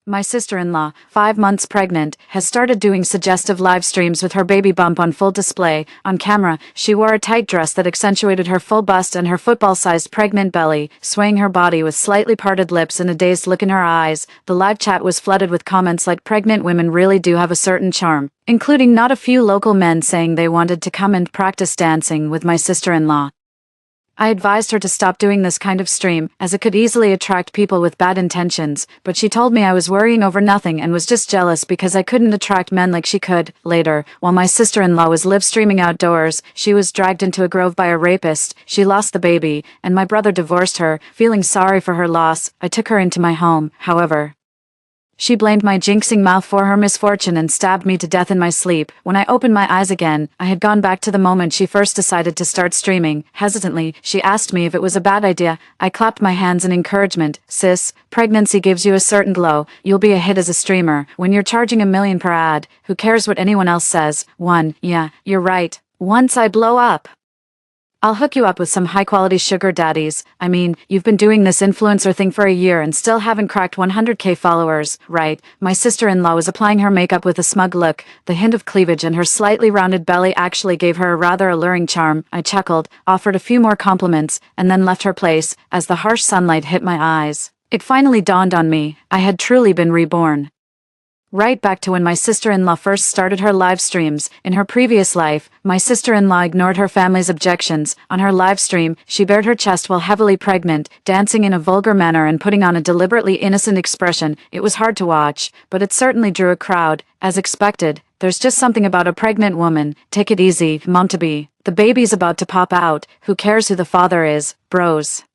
My sister-in-law, 5 months pregnant, has started doing suggestive live streams with her baby bump on full display. On camera, she wore a tight dress that accentuated her full bust and her football-sized pregnant belly, swaying her body with slightly parted lips and a dazed look in her eyes. The live chat was flooded with comments like pregnant women really do have a certain charm, including not a few local men saying they wanted to come and practice dancing with my sister-in-law. I advised her to stop doing this kind of stream, as it could easily attract people with bad intentions, but she told me I was worrying over nothing and was just jealous because I couldn't attract men like she could. Later, while my sister-in-law was live streaming outdoors, she was dragged into a grove by a rapist, she lost the baby, and my brother divorced her. Feeling sorry for her loss, I took her into my home. However, she blamed my jinxing mouth for her misfortune and stabbed me to death in my sleep. When I opened my eyes again, I had gone back to the moment she first decided to start streaming. Hesitantly, she asked me if it was a bad idea. I clapped my hands in encouragement. Sis, pregnancy gives you a certain glow. You'll be a hit as a streamer. When you're charging $1 million per ad, who cares what anyone else says? Yeah, you're right. Once I blow up, I'll hook you up with some high-quality sugar daddies. I mean, you've been doing this influencer thing for a year and still haven't cracked 100K followers, right? My sister-in-law was applying her makeup with a smug look. The hint of cleavage in her slightly rounded belly actually gave her a rather alluring charm. I chuckled, offered a few more compliments, and then left her place. As the harsh sunlight hit my eyes, it finally dawned on me. I had truly been reborn. Right back to when my sister-in-law first started her live streams. In her previous life, my sister-in-law ignored her family's objections. On her live stream, she bared her chest while heavily pregnant, dancing in a vulgar manner and putting on a deliberately innocent expression. It was hard to watch, but it certainly drew a crowd. As expected, there's just something about a pregnant woman. Take it easy, mom-to-be. The baby's about to pop out. Who cares who the father is, bros?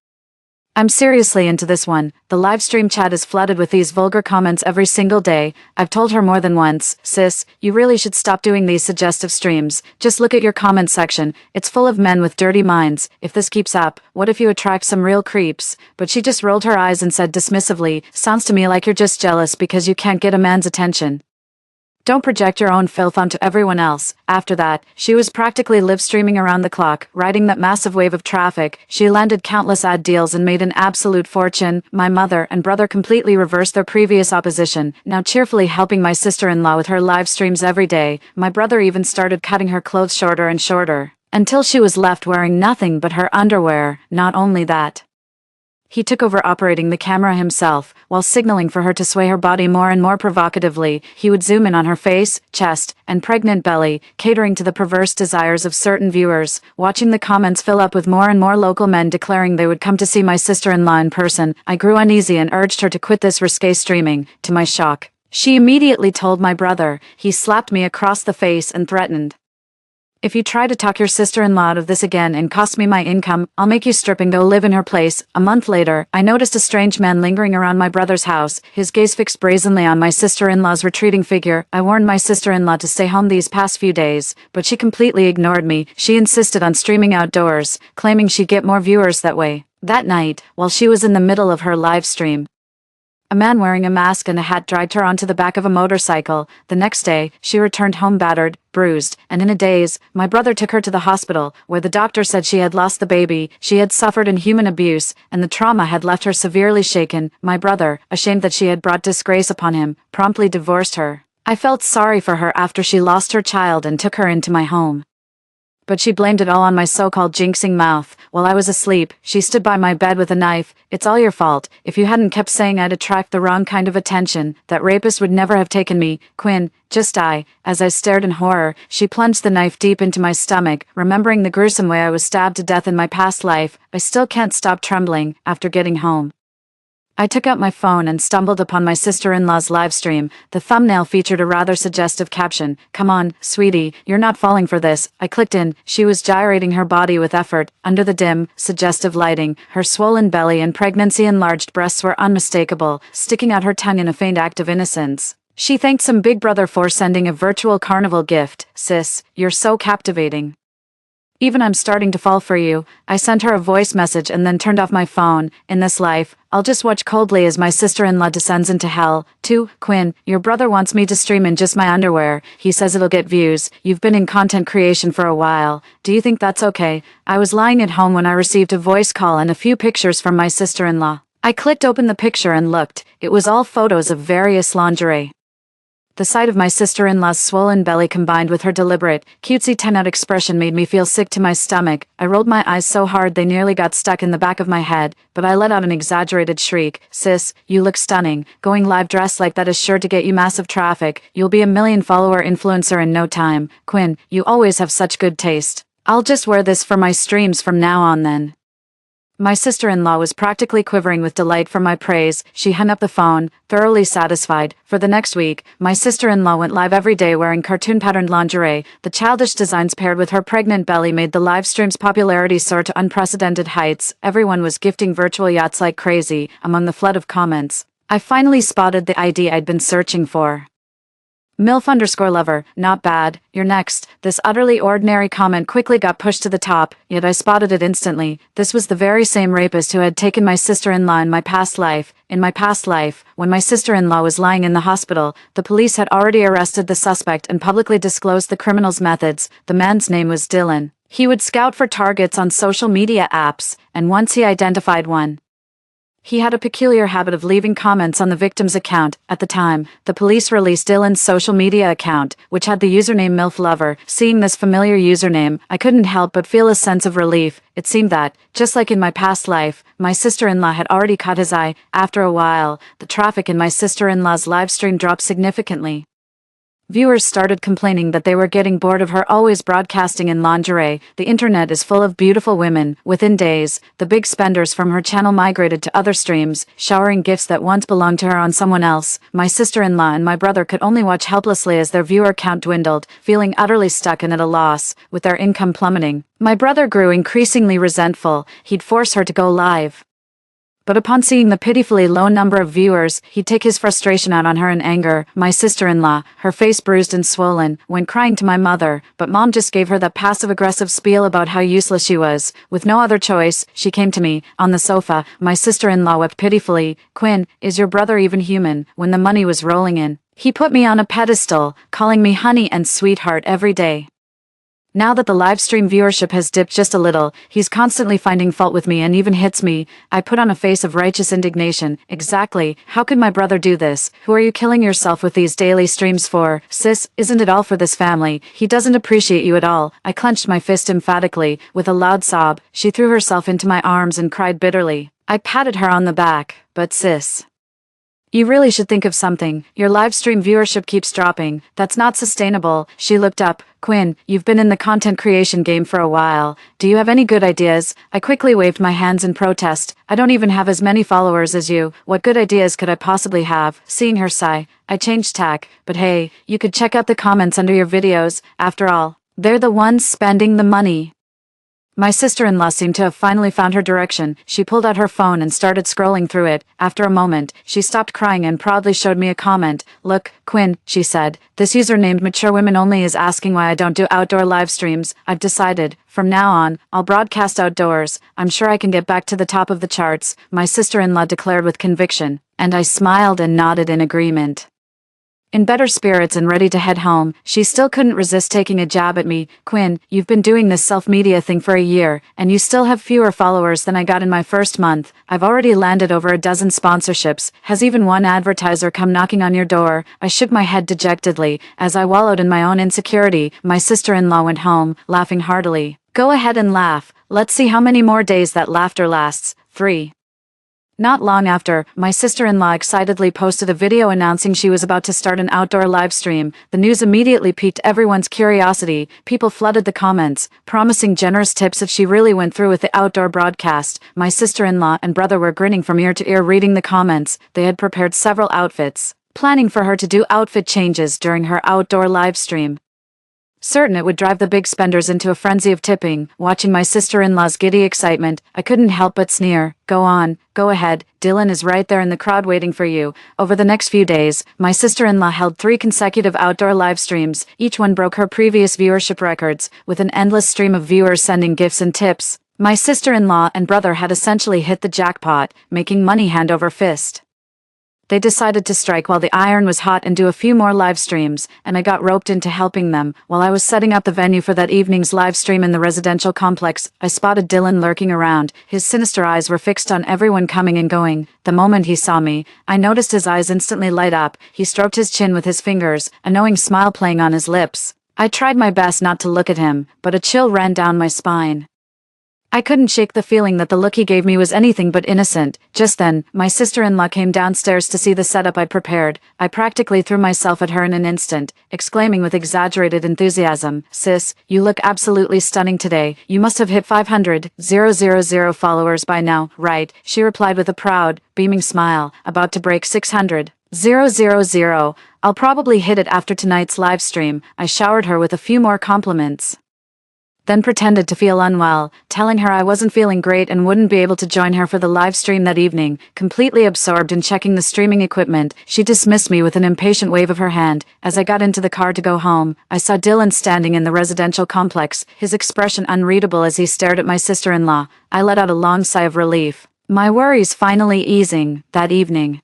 I'm seriously into this one. The live stream chat is flooded with these vulgar comments every single day. I've told her more than once, sis, you really should stop doing these suggestive streams. Just look at your comment section. It's full of men with dirty minds. If this keeps up, what if you attract some real creeps? But she just rolled her eyes and said dismissively, sounds to me like you're just jealous because you can't get a man's attention. Don't project your own filth onto everyone else. After that, she was practically live streaming around the clock, riding that massive wave of traffic. She landed countless ad deals and made an absolute fortune. My mother and brother completely reversed their previous opposition, now cheerfully helping my sister-in-law with her live streams every day. My brother even started cutting her clothes shorter and shorter, until she was left wearing nothing but her underwear. Not only that, he took over operating the camera himself, while signaling for her to sway her body more and more provocatively. He would zoom in on her face, chest, and pregnant belly, catering to the perverse desires of certain viewers. Watching the comments fill up with more and more local men declaring they would come to see my sister-in-law in person, I grew uneasy and urged her to quit this risque streaming. To my shock, she immediately told my brother. He slapped me across the face and threatened, if you try to talk your sister-in-law out of this again and cost me my income, I'll make you strip and go live in her place. A month later, I noticed a strange man lingering around my brother's house, his gaze fixed brazenly on my sister-in-law's retreating figure. I warned my sister-in-law to stay home these past few days, but she completely ignored me. She insisted on streaming outdoors, claiming she'd get more viewers that way. That night, while she was in the middle of her live stream, a man wearing a mask and a hat dragged her onto the back of a motorcycle. The next day, she returned home battered, bruised, and in a daze. My brother took her to the hospital, where the doctor said she had lost the baby. She had suffered inhuman abuse, and the trauma had left her severely shaken. My brother, ashamed that she had brought disgrace upon him, promptly divorced her. I felt sorry for her after she lost her child and took her into my home, but she blamed it all on my so-called jinxing mouth. While I was asleep, she stood by my bed with a knife. It's all your fault. If you hadn't kept saying I'd attract the wrong kind of attention, that rapist would never have taken me. Quinn, just die. As I stared in horror, she plunged the knife deep into my stomach. Remembering the gruesome way I was stabbed to death in my past life, I still can't stop trembling. After getting home, I took out my phone and stumbled upon my sister-in-law's live stream. The thumbnail featured a rather suggestive caption. Come on, sweetie, you're not falling for this. I clicked in. She was gyrating her body with effort. Under the dim, suggestive lighting, her swollen belly and pregnancy-enlarged breasts were unmistakable, sticking out her tongue in a faint act of innocence. She thanked some big brother for sending a virtual carnival gift. Sis, you're so captivating. Even I'm starting to fall for you. I sent her a voice message and then turned off my phone. In this life, I'll just watch coldly as my sister-in-law descends into hell. 2. Quinn, your brother wants me to stream in just my underwear. He says it'll get views. You've been in content creation for a while. Do you think that's okay? I was lying at home when I received a voice call and a few pictures from my sister-in-law. I clicked open the picture and looked. It was all photos of various lingerie. The sight of my sister-in-law's swollen belly combined with her deliberate, cutesy 10-out expression made me feel sick to my stomach. I rolled my eyes so hard they nearly got stuck in the back of my head, but I let out an exaggerated shriek. "Sis, you look stunning. Going live dressed like that is sure to get you massive traffic. You'll be a million-follower influencer in no time. Quinn, you always have such good taste. I'll just wear this for my streams from now on then." My sister-in-law was practically quivering with delight for my praise. She hung up the phone, thoroughly satisfied. For the next week, my sister-in-law went live every day wearing cartoon-patterned lingerie. The childish designs paired with her pregnant belly made the live stream's popularity soar to unprecedented heights. Everyone was gifting virtual yachts like crazy. Among the flood of comments, I finally spotted the ID I'd been searching for. MILF_lover, not bad, you're next. This utterly ordinary comment quickly got pushed to the top, yet I spotted it instantly. This was the very same rapist who had taken my sister-in-law in my past life. In my past life, when my sister-in-law was lying in the hospital, the police had already arrested the suspect and publicly disclosed the criminal's methods. The man's name was Dylan. He would scout for targets on social media apps, and once he identified one, he had a peculiar habit of leaving comments on the victim's account. At the time, the police released Dylan's social media account, which had the username MILFLover. Seeing this familiar username, I couldn't help but feel a sense of relief. It seemed that, just like in my past life, my sister-in-law had already caught his eye. After a while, the traffic in my sister-in-law's live stream dropped significantly. Viewers started complaining that they were getting bored of her always broadcasting in lingerie. The internet is full of beautiful women. Within days, the big spenders from her channel migrated to other streams, showering gifts that once belonged to her on someone else. My sister-in-law and my brother could only watch helplessly as their viewer count dwindled, feeling utterly stuck and at a loss, with their income plummeting. My brother grew increasingly resentful. He'd force her to go live, but upon seeing the pitifully low number of viewers, he'd take his frustration out on her in anger. My sister-in-law, her face bruised and swollen, went crying to my mother, but Mom just gave her that passive-aggressive spiel about how useless she was. With no other choice, she came to me, on the sofa. My sister-in-law wept pitifully. "Quinn, is your brother even human?" When the money was rolling in, he put me on a pedestal, calling me honey and sweetheart every day. Now that the live stream viewership has dipped just a little, he's constantly finding fault with me and even hits me. I put on a face of righteous indignation. Exactly, how could my brother do this? Who are you killing yourself with these daily streams for? Sis, isn't it all for this family? He doesn't appreciate you at all. I clenched my fist emphatically. With a loud sob, she threw herself into my arms and cried bitterly. I patted her on the back. "But sis, you really should think of something. Your live stream viewership keeps dropping. That's not sustainable." She looked up. "Quinn, you've been in the content creation game for a while. Do you have any good ideas?" I quickly waved my hands in protest. "I don't even have as many followers as you. What good ideas could I possibly have?" Seeing her sigh, I changed tack. "But hey, you could check out the comments under your videos. After all, they're the ones spending the money." My sister-in-law seemed to have finally found her direction. She pulled out her phone and started scrolling through it. After a moment, she stopped crying and proudly showed me a comment. "Look, Quinn," she said, "this user named Mature Women Only is asking why I don't do outdoor live streams. I've decided, from now on, I'll broadcast outdoors. I'm sure I can get back to the top of the charts," my sister-in-law declared with conviction, and I smiled and nodded in agreement. In better spirits and ready to head home, she still couldn't resist taking a jab at me. "Quinn, you've been doing this self-media thing for a year, and you still have fewer followers than I got in my first month. I've already landed over a dozen sponsorships. Has even one advertiser come knocking on your door?" I shook my head dejectedly. As I wallowed in my own insecurity, my sister-in-law went home, laughing heartily. "Go ahead and laugh. Let's see how many more days that laughter lasts." 3. Not long after, my sister-in-law excitedly posted a video announcing she was about to start an outdoor live stream. The news immediately piqued everyone's curiosity. People flooded the comments, promising generous tips if she really went through with the outdoor broadcast. My sister-in-law and brother were grinning from ear to ear reading the comments. They had prepared several outfits, planning for her to do outfit changes during her outdoor live stream, certain it would drive the big spenders into a frenzy of tipping. Watching my sister-in-law's giddy excitement, I couldn't help but sneer. "Go on, go ahead. Dylan is right there in the crowd waiting for you." Over the next few days, my sister-in-law held 3 consecutive outdoor live streams. Each one broke her previous viewership records, with an endless stream of viewers sending gifts and tips. My sister-in-law and brother had essentially hit the jackpot, making money hand over fist. They decided to strike while the iron was hot and do a few more live streams, and I got roped into helping them. While I was setting up the venue for that evening's live stream in the residential complex, I spotted Dylan lurking around. His sinister eyes were fixed on everyone coming and going. The moment he saw me, I noticed his eyes instantly light up. He stroked his chin with his fingers, a knowing smile playing on his lips. I tried my best not to look at him, but a chill ran down my spine. I couldn't shake the feeling that the look he gave me was anything but innocent. Just then, my sister-in-law came downstairs to see the setup I'd prepared. I practically threw myself at her in an instant, exclaiming with exaggerated enthusiasm, "Sis, you look absolutely stunning today. You must have hit 500,000 followers by now, right?" She replied with a proud, beaming smile, about to break 600,000. "I'll probably hit it after tonight's live stream." I showered her with a few more compliments, then pretended to feel unwell, telling her I wasn't feeling great and wouldn't be able to join her for the live stream that evening. Completely absorbed in checking the streaming equipment, she dismissed me with an impatient wave of her hand. As I got into the car to go home, I saw Dylan standing in the residential complex, his expression unreadable as he stared at my sister-in-law. I let out a long sigh of relief, my worries finally easing. That evening,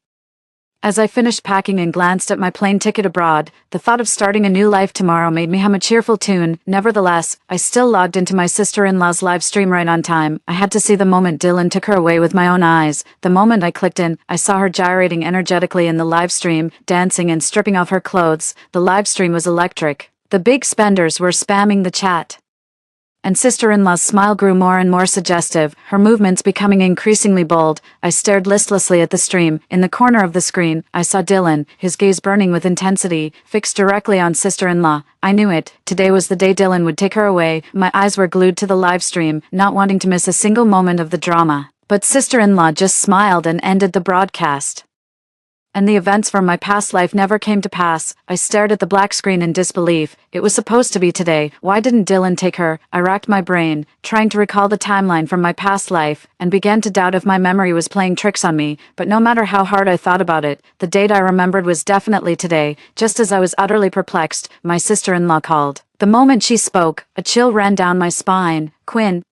as I finished packing and glanced at my plane ticket abroad, the thought of starting a new life tomorrow made me hum a cheerful tune. Nevertheless, I still logged into my sister-in-law's live stream right on time. I had to see the moment Dylan took her away with my own eyes. The moment I clicked in, I saw her gyrating energetically in the live stream, dancing and stripping off her clothes. The live stream was electric. The big spenders were spamming the chat, and sister-in-law's smile grew more and more suggestive, her movements becoming increasingly bold. I stared listlessly at the stream. In the corner of the screen, I saw Dylan, his gaze burning with intensity, fixed directly on sister-in-law. I knew it. Today was the day Dylan would take her away. My eyes were glued to the live stream, not wanting to miss a single moment of the drama. But sister-in-law just smiled and ended the broadcast, and the events from my past life never came to pass. I stared at the black screen in disbelief. It was supposed to be today. Why didn't Dylan take her? I racked my brain, trying to recall the timeline from my past life, and began to doubt if my memory was playing tricks on me. But no matter how hard I thought about it, the date I remembered was definitely today. Just as I was utterly perplexed, my sister-in-law called. The moment she spoke, a chill ran down my spine. "Quinn,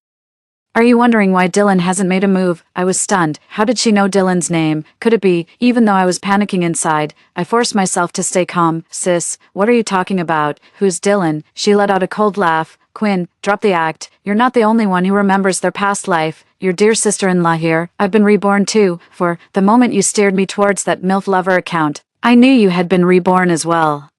are you wondering why Dylan hasn't made a move?" I was stunned. How did she know Dylan's name? Could it be, even though I was panicking inside, I forced myself to stay calm. "Sis, what are you talking about? Who's Dylan?" She let out a cold laugh. "Quinn, drop the act. You're not the only one who remembers their past life. Your dear sister-in-law here. I've been reborn too, for the moment you steered me towards that MILF lover account, I knew you had been reborn as well.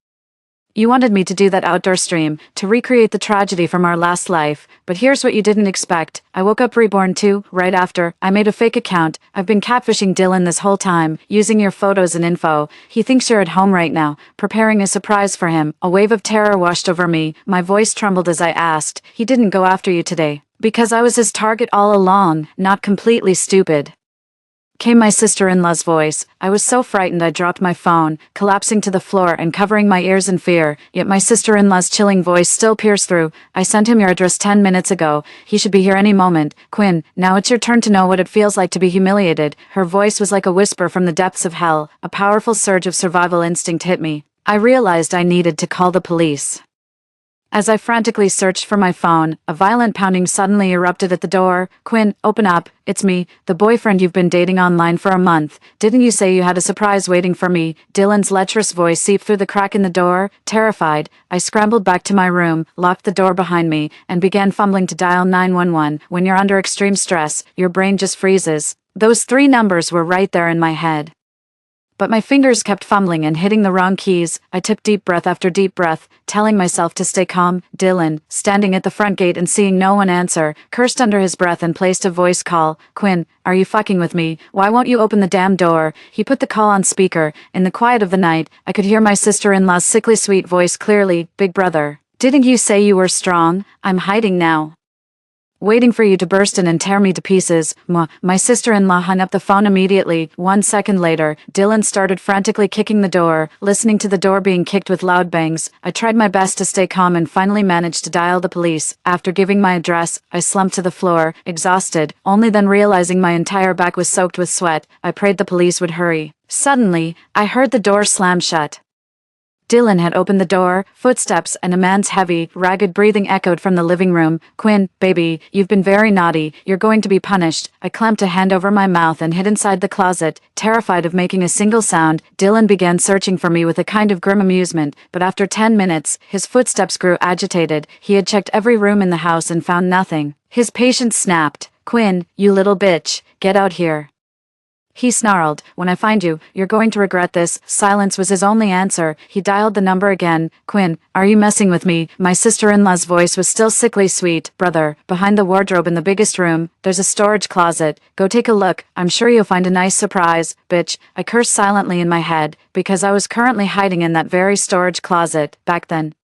You wanted me to do that outdoor stream, to recreate the tragedy from our last life, but here's what you didn't expect. I woke up reborn too, right after. I made a fake account. I've been catfishing Dylan this whole time, using your photos and info. He thinks you're at home right now, preparing a surprise for him." A wave of terror washed over me. My voice trembled as I asked, "He didn't go after you today?" "Because I was his target all along, not completely stupid," came my sister-in-law's voice. I was so frightened I dropped my phone, collapsing to the floor and covering my ears in fear, yet my sister-in-law's chilling voice still pierced through. "I sent him your address 10 minutes ago. He should be here any moment. Quinn, now it's your turn to know what it feels like to be humiliated." Her voice was like a whisper from the depths of hell. A powerful surge of survival instinct hit me. I realized I needed to call the police. As I frantically searched for my phone, a violent pounding suddenly erupted at the door. "Quinn, open up. It's me, the boyfriend you've been dating online for a month. Didn't you say you had a surprise waiting for me?" Dylan's lecherous voice seeped through the crack in the door. Terrified, I scrambled back to my room, locked the door behind me, and began fumbling to dial 911. When you're under extreme stress, your brain just freezes. Those 3 numbers were right there in my head, but my fingers kept fumbling and hitting the wrong keys. I took deep breath after deep breath, telling myself to stay calm. Dylan, standing at the front gate and seeing no one answer, cursed under his breath and placed a voice call. "Quinn, are you fucking with me? Why won't you open the damn door?" He put the call on speaker. In the quiet of the night, I could hear my sister-in-law's sickly sweet voice clearly. "Big brother, didn't you say you were strong? I'm hiding now, waiting for you to burst in and tear me to pieces." My sister-in-law hung up the phone immediately. 1 second later, Dylan started frantically kicking the door, listening to the door being kicked with loud bangs. I tried my best to stay calm and finally managed to dial the police. After giving my address, I slumped to the floor, exhausted, only then realizing my entire back was soaked with sweat. I prayed the police would hurry. Suddenly, I heard the door slam shut. Dylan had opened the door, footsteps and a man's heavy, ragged breathing echoed from the living room. "Quinn, baby, you've been very naughty. You're going to be punished." I clamped a hand over my mouth and hid inside the closet. Terrified of making a single sound, Dylan began searching for me with a kind of grim amusement, but after 10 minutes, his footsteps grew agitated. He had checked every room in the house and found nothing. His patience snapped. "Quinn, you little bitch, get out here," he snarled. "When I find you, you're going to regret this." Silence was his only answer. He dialed the number again. "Quinn, are you messing with me?" My sister-in-law's voice was still sickly sweet. "Brother, behind the wardrobe in the biggest room, there's a storage closet. Go take a look. I'm sure you'll find a nice surprise." "Bitch," I cursed silently in my head, because I was currently hiding in that very storage closet. Back then,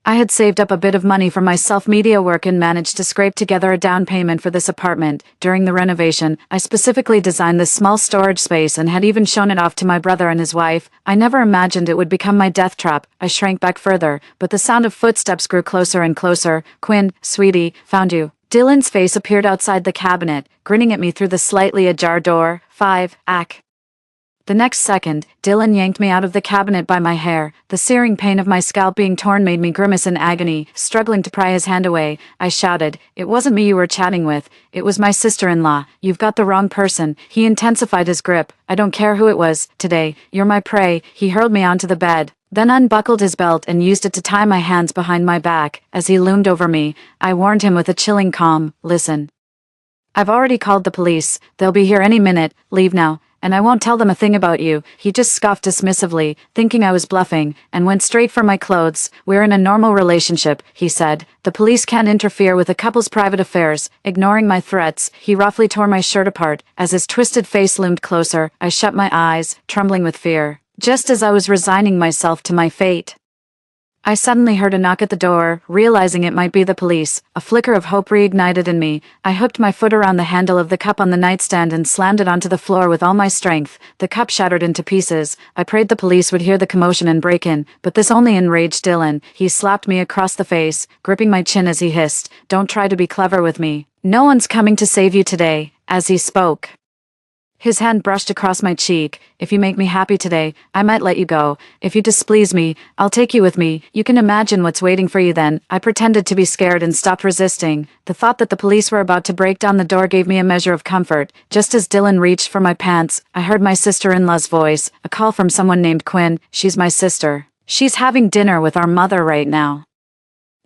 I had saved up a bit of money from my self-media work and managed to scrape together a down payment for this apartment. During the renovation, I specifically designed this small storage space and had even shown it off to my brother and his wife. I never imagined it would become my death trap. I shrank back further, but the sound of footsteps grew closer and closer. "Quinn, sweetie, found you." Dylan's face appeared outside the cabinet, grinning at me through the slightly ajar door. 5. Ack. The next second, Dylan yanked me out of the cabinet by my hair. The searing pain of my scalp being torn made me grimace in agony. Struggling to pry his hand away, I shouted, "It wasn't me you were chatting with. It was my sister-in-law. You've got the wrong person." He intensified his grip. "I don't care who it was. Today, you're my prey." He hurled me onto the bed, then unbuckled his belt and used it to tie my hands behind my back. As he loomed over me, I warned him with a chilling calm, "Listen, I've already called the police. They'll be here any minute. Leave now. And I won't tell them a thing about you." He just scoffed dismissively, thinking I was bluffing, and went straight for my clothes. "We're in a normal relationship," he said. "The police can't interfere with a couple's private affairs." Ignoring my threats, he roughly tore my shirt apart. As his twisted face loomed closer, I shut my eyes, trembling with fear. Just as I was resigning myself to my fate, I suddenly heard a knock at the door. Realizing it might be the police, a flicker of hope reignited in me. I hooked my foot around the handle of the cup on the nightstand and slammed it onto the floor with all my strength. The cup shattered into pieces. I prayed the police would hear the commotion and break in, but this only enraged Dylan. He slapped me across the face, gripping my chin as he hissed, "Don't try to be clever with me. No one's coming to save you today." As he spoke, his hand brushed across my cheek. "If you make me happy today, I might let you go. If you displease me, I'll take you with me. You can imagine what's waiting for you then." I pretended to be scared and stopped resisting. The thought that the police were about to break down the door gave me a measure of comfort. Just as Dylan reached for my pants, I heard my sister-in-law's voice, a call from someone named Quinn. "She's my sister. She's having dinner with our mother right now.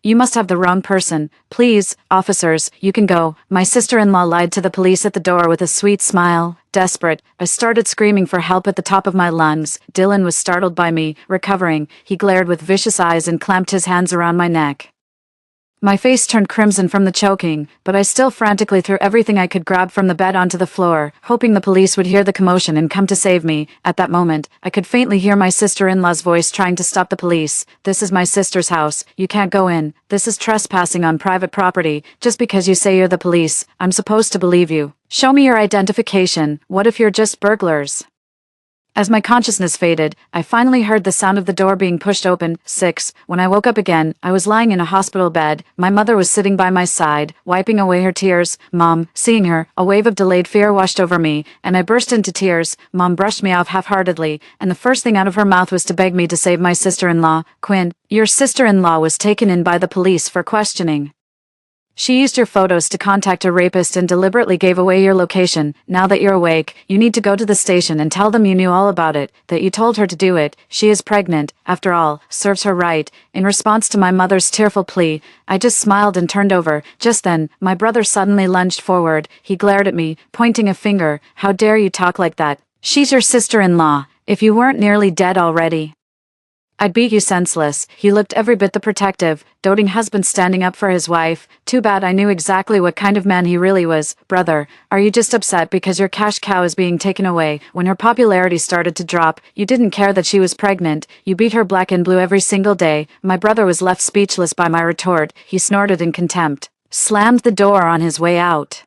You must have the wrong person. Please, officers, you can go." My sister-in-law lied to the police at the door with a sweet smile. Desperate, I started screaming for help at the top of my lungs. Dylan was startled by me, recovering. He glared with vicious eyes and clamped his hands around my neck. My face turned crimson from the choking, but I still frantically threw everything I could grab from the bed onto the floor, hoping the police would hear the commotion and come to save me. At that moment, I could faintly hear my sister-in-law's voice trying to stop the police. "This is my sister's house. You can't go in. This is trespassing on private property. Just because you say you're the police, I'm supposed to believe you. Show me your identification. What if you're just burglars?" As my consciousness faded, I finally heard the sound of the door being pushed open. 6. When I woke up again, I was lying in a hospital bed. My mother was sitting by my side, wiping away her tears. "Mom." Seeing her, a wave of delayed fear washed over me, and I burst into tears. Mom brushed me off half-heartedly, and the first thing out of her mouth was to beg me to save my sister-in-law. "Quinn, your sister-in-law was taken in by the police for questioning. She used your photos to contact a rapist and deliberately gave away your location. Now that you're awake, you need to go to the station and tell them you knew all about it, that you told her to do it. She is pregnant. After all, serves her right." In response to my mother's tearful plea, I just smiled and turned over. Just then, my brother suddenly lunged forward. He glared at me, pointing a finger. "How dare you talk like that? She's your sister-in-law. If you weren't nearly dead already, I'd beat you senseless." He looked every bit the protective, doting husband standing up for his wife. Too bad I knew exactly what kind of man he really was. "Brother, are you just upset because your cash cow is being taken away? When her popularity started to drop, you didn't care that she was pregnant. You beat her black and blue every single day." My brother was left speechless by my retort. He snorted in contempt, slammed the door on his way out,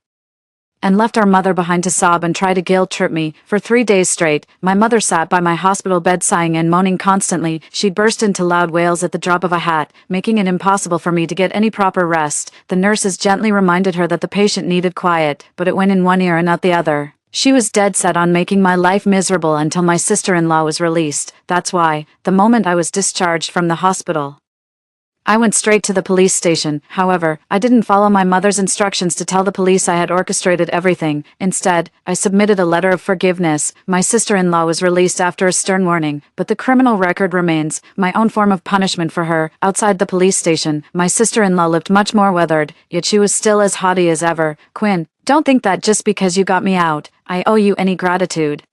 and left our mother behind to sob and try to guilt-trip me. For 3 days straight, my mother sat by my hospital bed sighing and moaning constantly. She'd burst into loud wails at the drop of a hat, making it impossible for me to get any proper rest. The nurses gently reminded her that the patient needed quiet, but it went in one ear and out the other. She was dead set on making my life miserable until my sister-in-law was released. That's why, the moment I was discharged from the hospital, I went straight to the police station. However, I didn't follow my mother's instructions to tell the police I had orchestrated everything. Instead, I submitted a letter of forgiveness. My sister-in-law was released after a stern warning, but the criminal record remains, my own form of punishment for her. Outside the police station, my sister-in-law looked much more weathered, yet she was still as haughty as ever. Quinn, don't think that just because you got me out, I owe you any gratitude.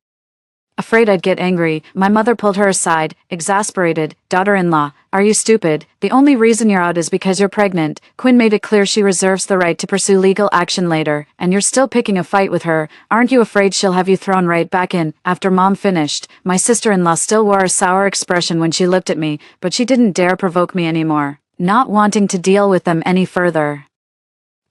Afraid I'd get angry, my mother pulled her aside, exasperated. Daughter-in-law, are you stupid? The only reason you're out is because you're pregnant. Quinn made it clear she reserves the right to pursue legal action later, and you're still picking a fight with her. Aren't you afraid she'll have you thrown right back in? After Mom finished, my sister-in-law still wore a sour expression when she looked at me, but she didn't dare provoke me anymore, not wanting to deal with them any further.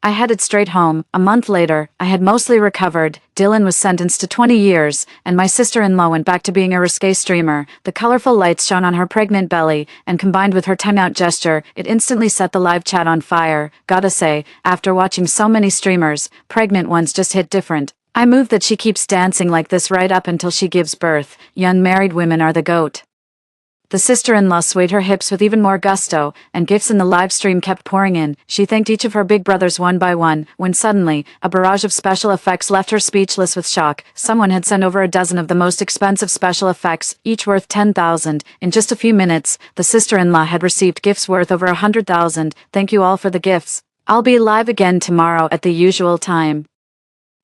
I headed straight home. A month later, I had mostly recovered. Dylan was sentenced to 20 years, and my sister-in-law went back to being a risque streamer. The colorful lights shone on her pregnant belly, and combined with her timeout gesture, it instantly set the live chat on fire. Gotta say, after watching so many streamers, pregnant ones just hit different. I move that she keeps dancing like this right up until she gives birth. Young married women are the GOAT. The sister-in-law swayed her hips with even more gusto, and gifts in the live stream kept pouring in. She thanked each of her big brothers one by one, when suddenly, a barrage of special effects left her speechless with shock. Someone had sent over a dozen of the most expensive special effects, each worth $10,000. In just a few minutes, the sister-in-law had received gifts worth over $100,000. Thank you all for the gifts. I'll be live again tomorrow at the usual time.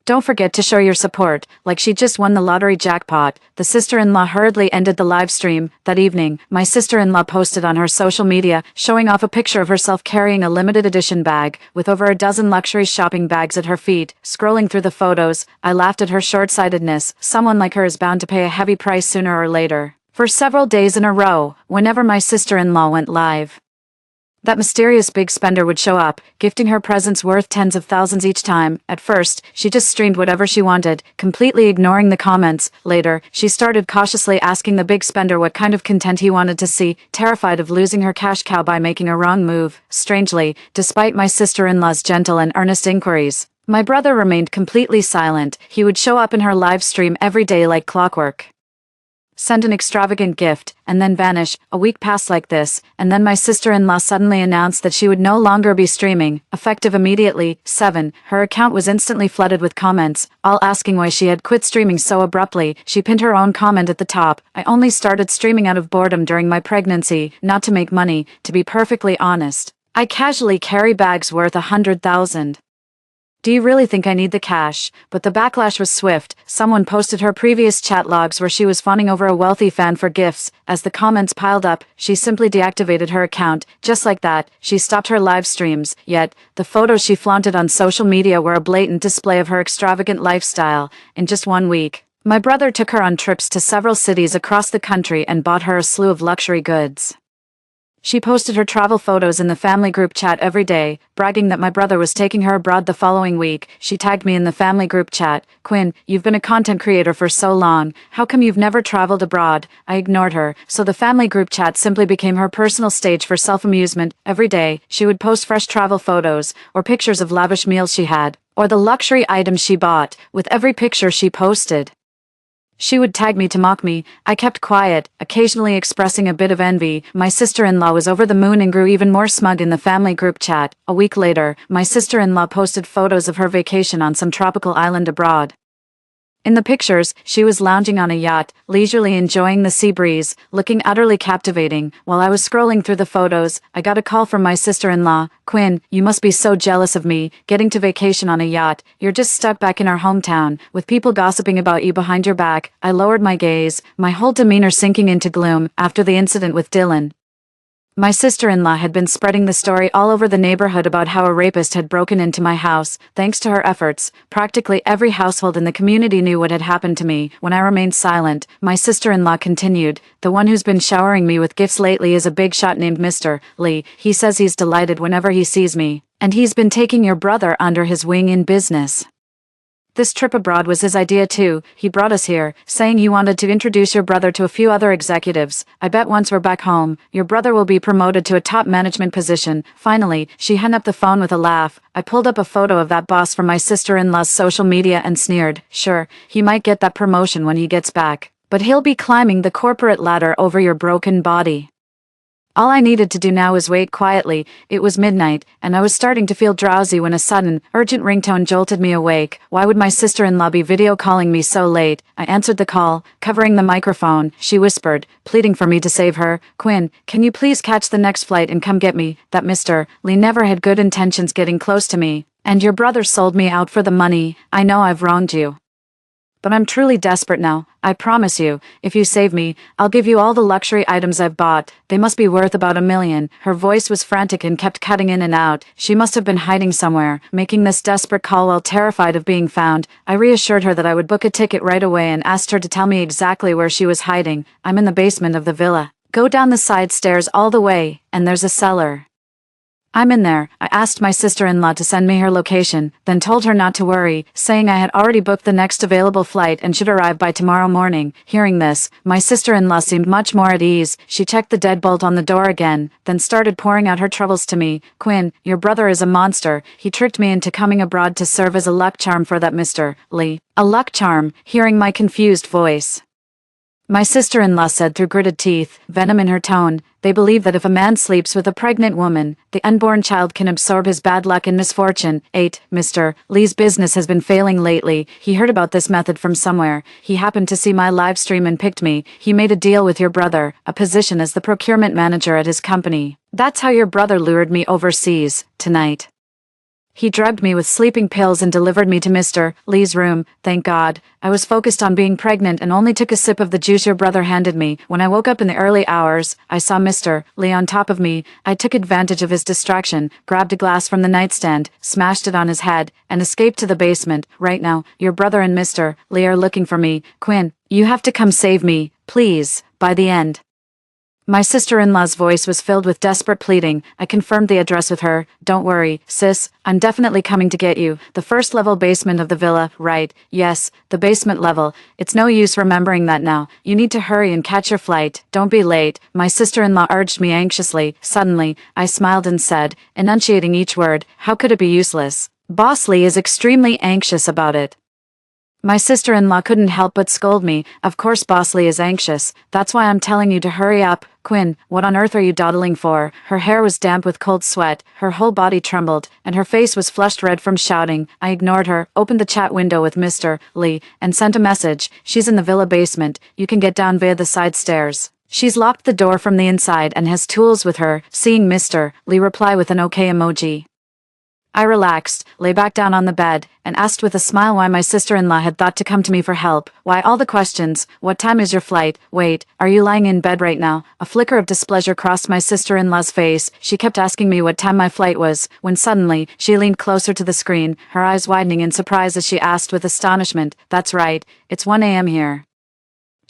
Don't forget to show your support, like she just won the lottery jackpot. The sister-in-law hurriedly ended the live stream. That evening, my sister-in-law posted on her social media, showing off a picture of herself carrying a limited edition bag, with over a dozen luxury shopping bags at her feet. Scrolling through the photos, I laughed at her short-sightedness. Someone like her is bound to pay a heavy price sooner or later. For several days in a row, whenever my sister-in-law went live, that mysterious big spender would show up, gifting her presents worth tens of thousands each time. At first, she just streamed whatever she wanted, completely ignoring the comments. Later, she started cautiously asking the big spender what kind of content he wanted to see, terrified of losing her cash cow by making a wrong move. Strangely, despite my sister-in-law's gentle and earnest inquiries, my brother remained completely silent. He would show up in her live stream every day like clockwork, send an extravagant gift, and then vanish. A week passed like this, and then my sister-in-law suddenly announced that she would no longer be streaming, effective immediately. 7. Her account was instantly flooded with comments, all asking why she had quit streaming so abruptly. She pinned her own comment at the top. I only started streaming out of boredom during my pregnancy, not to make money. To be perfectly honest, I casually carry bags worth $100,000. Do you really think I need the cash? But the backlash was swift. Someone posted her previous chat logs where she was fawning over a wealthy fan for gifts. As the comments piled up, she simply deactivated her account. Just like that, she stopped her live streams. Yet, the photos she flaunted on social media were a blatant display of her extravagant lifestyle. In just 1 week, my brother took her on trips to several cities across the country and bought her a slew of luxury goods. She posted her travel photos in the family group chat every day, bragging that my brother was taking her abroad the following week. She tagged me in the family group chat. Quinn, you've been a content creator for so long. How come you've never traveled abroad? I ignored her, so the family group chat simply became her personal stage for self-amusement. Every day, she would post fresh travel photos, or pictures of lavish meals she had, or the luxury items she bought. With every picture she posted, she would tag me to mock me. I kept quiet, occasionally expressing a bit of envy. My sister-in-law was over the moon and grew even more smug in the family group chat. A week later, my sister-in-law posted photos of her vacation on some tropical island abroad. In the pictures, she was lounging on a yacht, leisurely enjoying the sea breeze, looking utterly captivating. While I was scrolling through the photos, I got a call from my sister-in-law. Quinn, you must be so jealous of me, getting to vacation on a yacht. You're just stuck back in our hometown, with people gossiping about you behind your back. I lowered my gaze, my whole demeanor sinking into gloom. After the incident with Dylan, my sister-in-law had been spreading the story all over the neighborhood about how a rapist had broken into my house. Thanks to her efforts, practically every household in the community knew what had happened to me. When I remained silent, my sister-in-law continued, the one who's been showering me with gifts lately is a big shot named Mr. Lee. He says he's delighted whenever he sees me, and he's been taking your brother under his wing in business. This trip abroad was his idea too. He brought us here, saying he wanted to introduce your brother to a few other executives. I bet once we're back home, your brother will be promoted to a top management position. Finally, she hung up the phone with a laugh. I pulled up a photo of that boss from my sister-in-law's social media and sneered. Sure, he might get that promotion when he gets back, but he'll be climbing the corporate ladder over your broken body. All I needed to do now was wait quietly. It was midnight, and I was starting to feel drowsy when a sudden, urgent ringtone jolted me awake. Why would my sister-in-law be video calling me so late? I answered the call, covering the microphone. She whispered, pleading for me to save her. Quinn, can you please catch the next flight and come get me? That Mr. Lee never had good intentions getting close to me. And your brother sold me out for the money. I know I've wronged you, but I'm truly desperate now. I promise you, if you save me, I'll give you all the luxury items I've bought. They must be worth about $1 million. Her voice was frantic and kept cutting in and out. She must have been hiding somewhere, making this desperate call while terrified of being found. I reassured her that I would book a ticket right away and asked her to tell me exactly where she was hiding. I'm in the basement of the villa. Go down the side stairs all the way, and there's a cellar. I'm in there. I asked my sister-in-law to send me her location, then told her not to worry, saying I had already booked the next available flight and should arrive by tomorrow morning. Hearing this, my sister-in-law seemed much more at ease. She checked the deadbolt on the door again, then started pouring out her troubles to me. Quinn, your brother is a monster. He tricked me into coming abroad to serve as a luck charm for that Mr. Lee. A luck charm, hearing my confused voice. My sister-in-law said through gritted teeth, venom in her tone, they believe that if a man sleeps with a pregnant woman, the unborn child can absorb his bad luck and misfortune. 8. Mr. Lee's business has been failing lately. He heard about this method from somewhere. He happened to see my live stream and picked me. He made a deal with your brother, a position as the procurement manager at his company. That's how your brother lured me overseas, tonight. He drugged me with sleeping pills and delivered me to Mr. Lee's room. Thank God. I was focused on being pregnant and only took a sip of the juice your brother handed me. When I woke up in the early hours, I saw Mr. Lee on top of me. I took advantage of his distraction, grabbed a glass from the nightstand, smashed it on his head, and escaped to the basement. Right now, your brother and Mr. Lee are looking for me. Quinn, you have to come save me, please, by the end. My sister-in-law's voice was filled with desperate pleading. I confirmed the address with her. Don't worry, sis, I'm definitely coming to get you. The first level basement of the villa, right? Yes, the basement level. It's no use remembering that now. You need to hurry and catch your flight. Don't be late. My sister-in-law urged me anxiously. Suddenly, I smiled and said, enunciating each word, how could it be useless? Boss Lee is extremely anxious about it. My sister-in-law couldn't help but scold me. Of course Boss Lee is anxious. That's why I'm telling you to hurry up. Quinn, what on earth are you dawdling for? Her hair was damp with cold sweat, her whole body trembled, and her face was flushed red from shouting. I ignored her, opened the chat window with Mr. Lee, and sent a message. She's in the villa basement. You can get down via the side stairs. She's locked the door from the inside and has tools with her. Seeing Mr. Lee reply with an okay emoji, I relaxed, lay back down on the bed, and asked with a smile why my sister-in-law had thought to come to me for help. Why all the questions? What time is your flight? Wait, are you lying in bed right now? A flicker of displeasure crossed my sister-in-law's face. She kept asking me what time my flight was, when suddenly, she leaned closer to the screen, her eyes widening in surprise as she asked with astonishment, That's right, it's 1 a.m. here.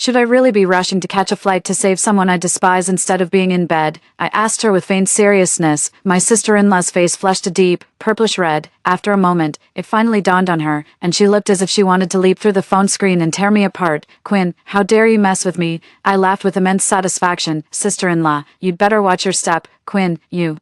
Should I really be rushing to catch a flight to save someone I despise instead of being in bed? I asked her with feigned seriousness. My sister-in-law's face flushed a deep, purplish red. After a moment, it finally dawned on her, and she looked as if she wanted to leap through the phone screen and tear me apart. Quinn, how dare you mess with me? I laughed with immense satisfaction. Sister-in-law, you'd better watch your step. Quinn, you.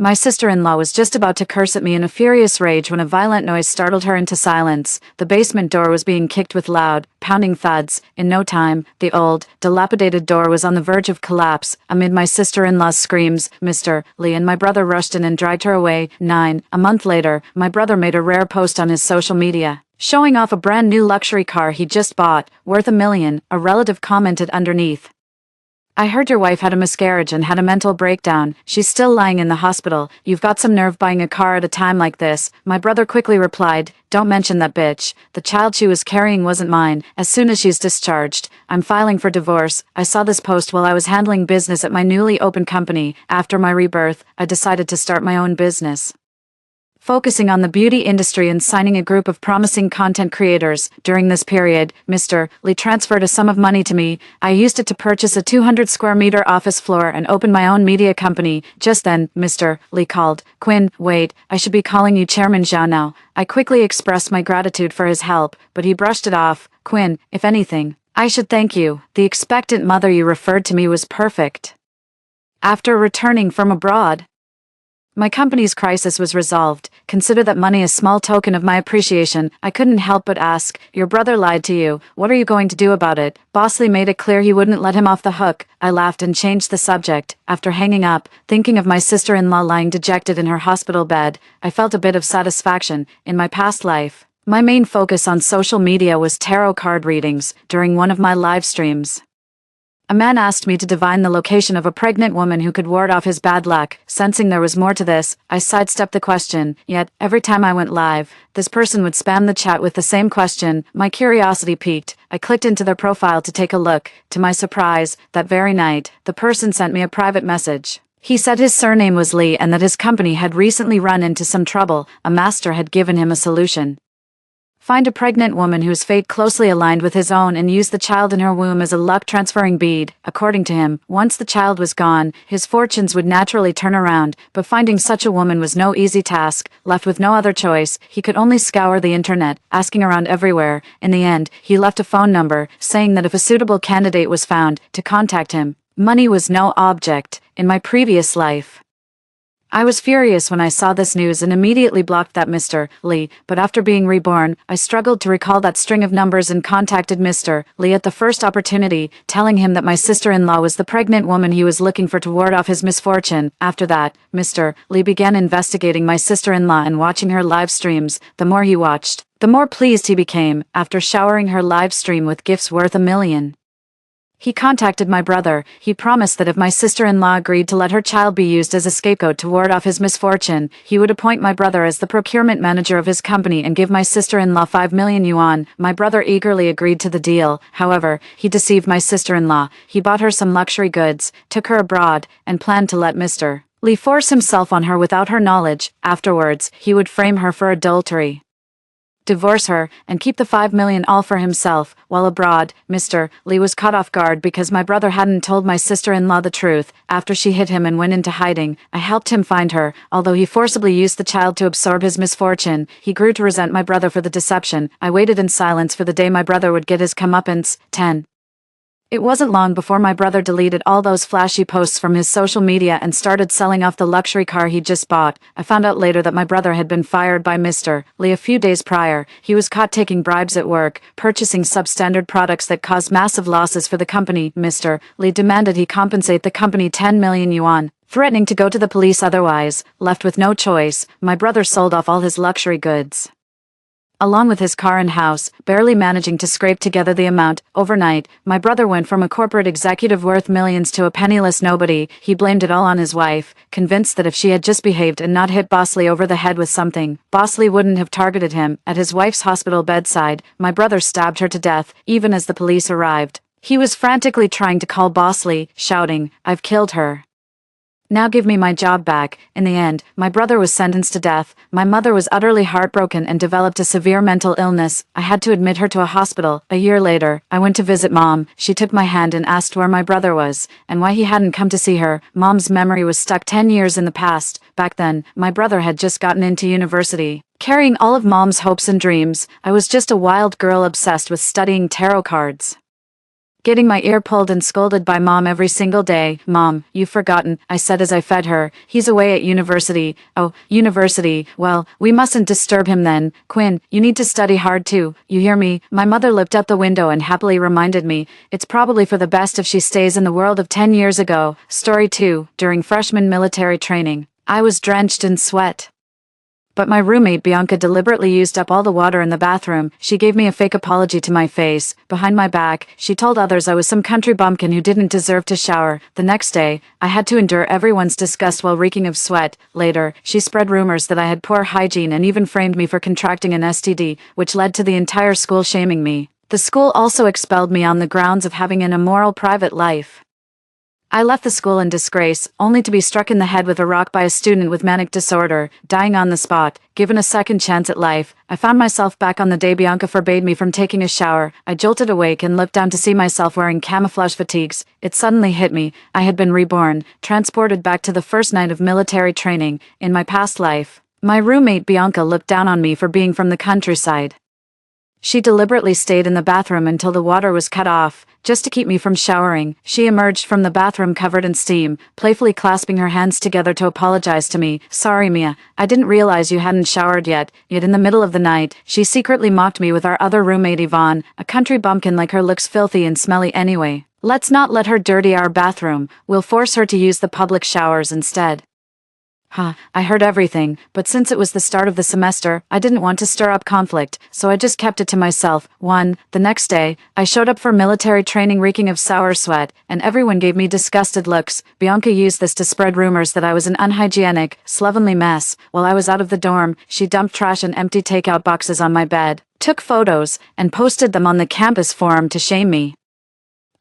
My sister-in-law was just about to curse at me in a furious rage when a violent noise startled her into silence. The basement door was being kicked with loud, pounding thuds. In no time, the old, dilapidated door was on the verge of collapse. Amid my sister-in-law's screams, Mr. Lee and my brother rushed in and dragged her away. 9. A month later, my brother made a rare post on his social media, showing off a brand new luxury car he just bought, worth $1 million. A relative commented underneath, I heard your wife had a miscarriage and had a mental breakdown. She's still lying in the hospital. You've got some nerve buying a car at a time like this. My brother quickly replied, Don't mention that bitch. The child she was carrying wasn't mine. As soon as she's discharged, I'm filing for divorce. I saw this post while I was handling business at my newly opened company. After my rebirth, I decided to start my own business. focusing on the beauty industry and signing a group of promising content creators. During this period, Mr. Lee transferred a sum of money to me. I used it to purchase a 200 square meter office floor and open my own media company. Just then, Mr. Lee called. Quinn, wait, I should be calling you Chairman Zhao now. I quickly expressed my gratitude for his help, but he brushed it off. Quinn, if anything, I should thank you. The expectant mother you referred to me was perfect. After returning from abroad, my company's crisis was resolved. Consider that money a small token of my appreciation. I couldn't help but ask, your brother lied to you. What are you going to do about it? Bosley made it clear he wouldn't let him off the hook. I laughed and changed the subject. After hanging up, thinking of my sister-in-law lying dejected in her hospital bed, I felt a bit of satisfaction. In my past life, my main focus on social media was tarot card readings. During one of my live streams, a man asked me to divine the location of a pregnant woman who could ward off his bad luck. Sensing there was more to this, I sidestepped the question, yet, every time I went live, this person would spam the chat with the same question. My curiosity piqued. I clicked into their profile to take a look. To my surprise, that very night, the person sent me a private message. He said his surname was Lee and that his company had recently run into some trouble. A master had given him a solution. Find a pregnant woman whose fate closely aligned with his own and use the child in her womb as a luck-transferring bead. According to him, once the child was gone, his fortunes would naturally turn around, but finding such a woman was no easy task. Left with no other choice, he could only scour the internet, asking around everywhere. In the end, he left a phone number, saying that if a suitable candidate was found, to contact him. Money was no object. In my previous life, I was furious when I saw this news and immediately blocked that Mr. Lee, but after being reborn, I struggled to recall that string of numbers and contacted Mr. Lee at the first opportunity, telling him that my sister-in-law was the pregnant woman he was looking for to ward off his misfortune. After that, Mr. Lee began investigating my sister-in-law and watching her live streams. The more he watched, the more pleased he became. After showering her live stream with gifts worth $1 million, he contacted my brother. He promised that if my sister-in-law agreed to let her child be used as a scapegoat to ward off his misfortune, he would appoint my brother as the procurement manager of his company and give my sister-in-law 5 million yuan. My brother eagerly agreed to the deal. However, he deceived my sister-in-law. He bought her some luxury goods, took her abroad, and planned to let Mr. Lee force himself on her without her knowledge. Afterwards, he would frame her for adultery, divorce her, and keep the 5 million all for himself. While abroad, Mr. Lee was caught off guard because my brother hadn't told my sister-in-law the truth. After she hit him and went into hiding, I helped him find her. Although he forcibly used the child to absorb his misfortune, he grew to resent my brother for the deception. I waited in silence for the day my brother would get his comeuppance. 10. It wasn't long before my brother deleted all those flashy posts from his social media and started selling off the luxury car he'd just bought. I found out later that my brother had been fired by Mr. Lee a few days prior. He was caught taking bribes at work, purchasing substandard products that caused massive losses for the company. Mr. Lee demanded he compensate the company 10 million yuan, threatening to go to the police otherwise. Left with no choice, my brother sold off all his luxury goods, along with his car and house, barely managing to scrape together the amount. Overnight, my brother went from a corporate executive worth millions to a penniless nobody. He blamed it all on his wife, convinced that if she had just behaved and not hit Bosley over the head with something, Bosley wouldn't have targeted him. At his wife's hospital bedside, my brother stabbed her to death, even as the police arrived. He was frantically trying to call Bosley, shouting, "I've killed her. Now give me my job back." In the end, my brother was sentenced to death. My mother was utterly heartbroken and developed a severe mental illness. I had to admit her to a hospital. A year later, I went to visit Mom. She took my hand and asked where my brother was, and why he hadn't come to see her. Mom's memory was stuck 10 years in the past. Back then, my brother had just gotten into university, carrying all of Mom's hopes and dreams. I was just a wild girl obsessed with studying tarot cards, getting my ear pulled and scolded by Mom every single day. "Mom, you've forgotten," I said as I fed her. "He's away at university." "Oh, university. Well, we mustn't disturb him then. Quinn, you need to study hard too. You hear me?" My mother looked out the window and happily reminded me, "It's probably for the best if she stays in the world of 10 years ago." Story 2. During freshman military training, I was drenched in sweat, but my roommate Bianca deliberately used up all the water in the bathroom. She gave me a fake apology to my face. Behind my back, she told others I was some country bumpkin who didn't deserve to shower. The next day, I had to endure everyone's disgust while reeking of sweat. Later, she spread rumors that I had poor hygiene and even framed me for contracting an STD, which led to the entire school shaming me. The school also expelled me on the grounds of having an immoral private life. I left the school in disgrace, only to be struck in the head with a rock by a student with manic disorder, dying on the spot. Given a second chance at life, I found myself back on the day Bianca forbade me from taking a shower. I jolted awake and looked down to see myself wearing camouflage fatigues. It suddenly hit me. I had been reborn, transported back to the first night of military training, in my past life. My roommate Bianca looked down on me for being from the countryside. She deliberately stayed in the bathroom until the water was cut off, just to keep me from showering. She emerged from the bathroom covered in steam, playfully clasping her hands together to apologize to me. "Sorry, Mia, I didn't realize you hadn't showered yet." Yet in the middle of the night, she secretly mocked me with our other roommate Yvonne. A country bumpkin like her looks filthy and smelly anyway. Let's not let her dirty our bathroom. We'll force her to use the public showers instead. I heard everything, but since it was the start of the semester, I didn't want to stir up conflict, so I just kept it to myself. The next day, I showed up for military training reeking of sour sweat, and everyone gave me disgusted looks. Bianca used this to spread rumors that I was an unhygienic, slovenly mess. While I was out of the dorm, she dumped trash and empty takeout boxes on my bed, took photos, and posted them on the campus forum to shame me.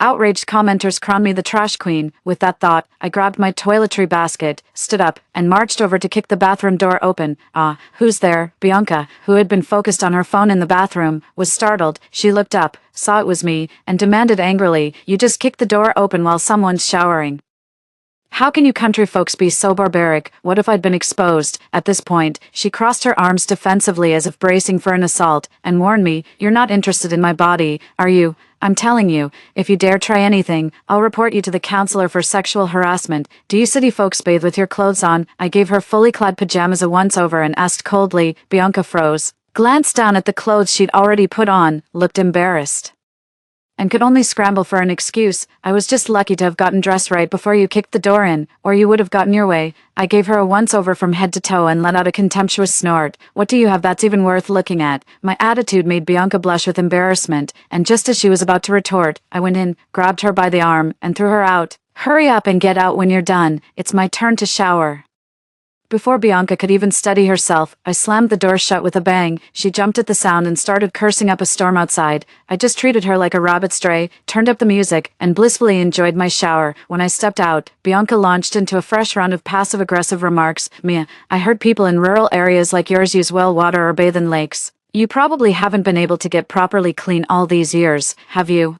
Outraged commenters crowned me the trash queen. With that thought, I grabbed my toiletry basket, stood up, and marched over to kick the bathroom door open. Who's there? Bianca, who had been focused on her phone in the bathroom, was startled. She looked up, saw it was me, and demanded angrily, "You just kicked the door open while someone's showering. How can you country folks be so barbaric? What if I'd been exposed?" At this point, she crossed her arms defensively as if bracing for an assault, and warned me, "You're not interested in my body, are you? I'm telling you, if you dare try anything, I'll report you to the counselor for sexual harassment. Do you city folks bathe with your clothes on?" I gave her fully clad pajamas a once-over and asked coldly. Bianca froze, glanced down at the clothes she'd already put on, looked embarrassed, and could only scramble for an excuse. "I was just lucky to have gotten dressed right before you kicked the door in, or you would have gotten your way." I gave her a once-over from head to toe and let out a contemptuous snort. "What do you have that's even worth looking at?" My attitude made Bianca blush with embarrassment, and just as she was about to retort, I went in, grabbed her by the arm, and threw her out. "Hurry up and get out when you're done. It's my turn to shower." Before Bianca could even steady herself, I slammed the door shut with a bang. She jumped at the sound and started cursing up a storm outside. I just treated her like a rabbit stray, turned up the music, and blissfully enjoyed my shower. When I stepped out, Bianca launched into a fresh round of passive-aggressive remarks. "Mia, I heard people in rural areas like yours use well water or bathe in lakes. You probably haven't been able to get properly clean all these years, have you?"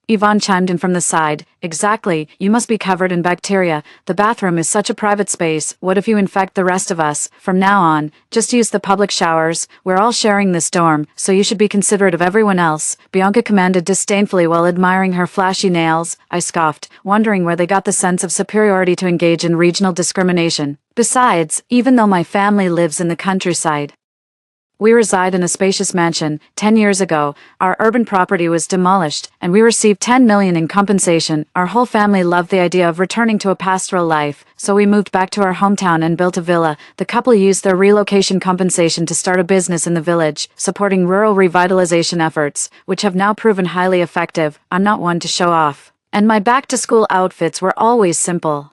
Yvonne chimed in from the side. "Exactly, you must be covered in bacteria. The bathroom is such a private space. What if you infect the rest of us? From now on, just use the public showers. We're all sharing this dorm, so you should be considerate of everyone else," Bianca commanded disdainfully while admiring her flashy nails. I scoffed, wondering where they got the sense of superiority to engage in regional discrimination. Besides, even though my family lives in the countryside, we reside in a spacious mansion. 10 years ago, our urban property was demolished, and we received $10 million in compensation. Our whole family loved the idea of returning to a pastoral life, so we moved back to our hometown and built a villa. The couple used their relocation compensation to start a business in the village, supporting rural revitalization efforts, which have now proven highly effective. I'm not one to show off, and my back-to-school outfits were always simple.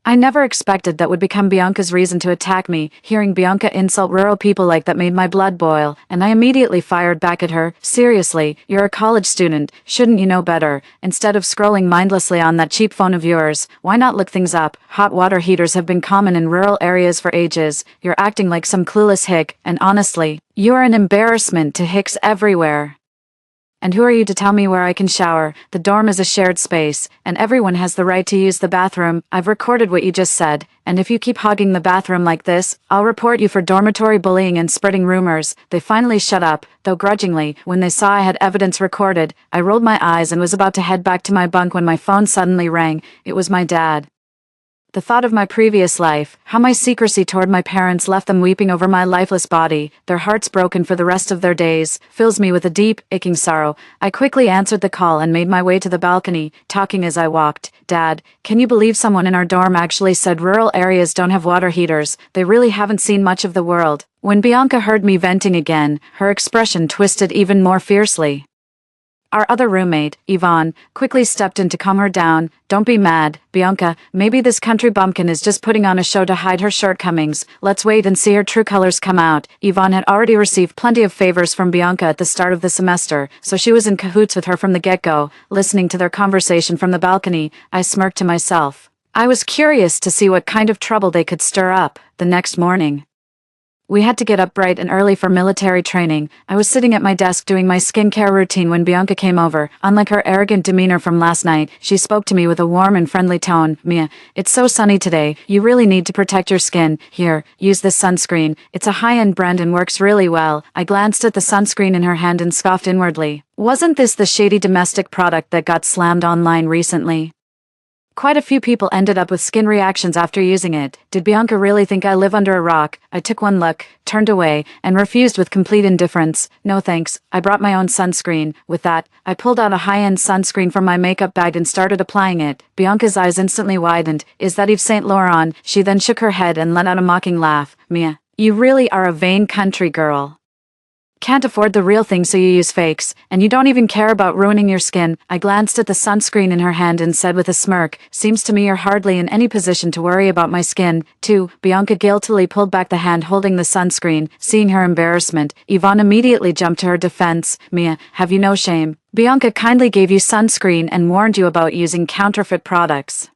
I never expected that would become Bianca's reason to attack me. Hearing Bianca insult rural people like that made my blood boil, and I immediately fired back at her. "Seriously, you're a college student, shouldn't you know better? Instead of scrolling mindlessly on that cheap phone of yours, why not look things up? Hot water heaters have been common in rural areas for ages. You're acting like some clueless hick, and honestly, you're an embarrassment to hicks everywhere. And who are you to tell me where I can shower? The dorm is a shared space, and everyone has the right to use the bathroom. I've recorded what you just said, and if you keep hogging the bathroom like this, I'll report you for dormitory bullying and spreading rumors." They finally shut up, though grudgingly. When they saw I had evidence recorded, I rolled my eyes and was about to head back to my bunk when my phone suddenly rang. It was my dad. The thought of my previous life, how my secrecy toward my parents left them weeping over my lifeless body, their hearts broken for the rest of their days, fills me with a deep, aching sorrow. I quickly answered the call and made my way to the balcony, talking as I walked. "Dad, can you believe someone in our dorm actually said rural areas don't have water heaters? They really haven't seen much of the world." When Bianca heard me venting again, her expression twisted even more fiercely. Our other roommate, Yvonne, quickly stepped in to calm her down. Don't be mad, Bianca. Maybe this country bumpkin is just putting on a show to hide her shortcomings. Let's wait and see her true colors come out. Yvonne had already received plenty of favors from Bianca at the start of the semester, so she was in cahoots with her from the get-go. Listening to their conversation from the balcony, I smirked to myself. I was curious to see what kind of trouble they could stir up. The next morning, we had to get up bright and early for military training. I was sitting at my desk doing my skincare routine when Bianca came over. Unlike her arrogant demeanor from last night, she spoke to me with a warm and friendly tone. Mia, it's so sunny today. You really need to protect your skin. Here, use this sunscreen. It's a high-end brand and works really well. I glanced at the sunscreen in her hand and scoffed inwardly. Wasn't this the shady domestic product that got slammed online recently? Quite a few people ended up with skin reactions after using it. Did Bianca really think I live under a rock? I took one look, turned away, and refused with complete indifference. No thanks, I brought my own sunscreen. With that, I pulled out a high-end sunscreen from my makeup bag and started applying it. Bianca's eyes instantly widened. Is that Yves Saint Laurent? She then shook her head and let out a mocking laugh. Mia, you really are a vain country girl. Can't afford the real thing so you use fakes, and you don't even care about ruining your skin. I glanced at the sunscreen in her hand and said with a smirk, seems to me you're hardly in any position to worry about my skin, too. Bianca guiltily pulled back the hand holding the sunscreen. Seeing her embarrassment, Yvonne immediately jumped to her defense. Mia, have you no shame? Bianca kindly gave you sunscreen and warned you about using counterfeit products.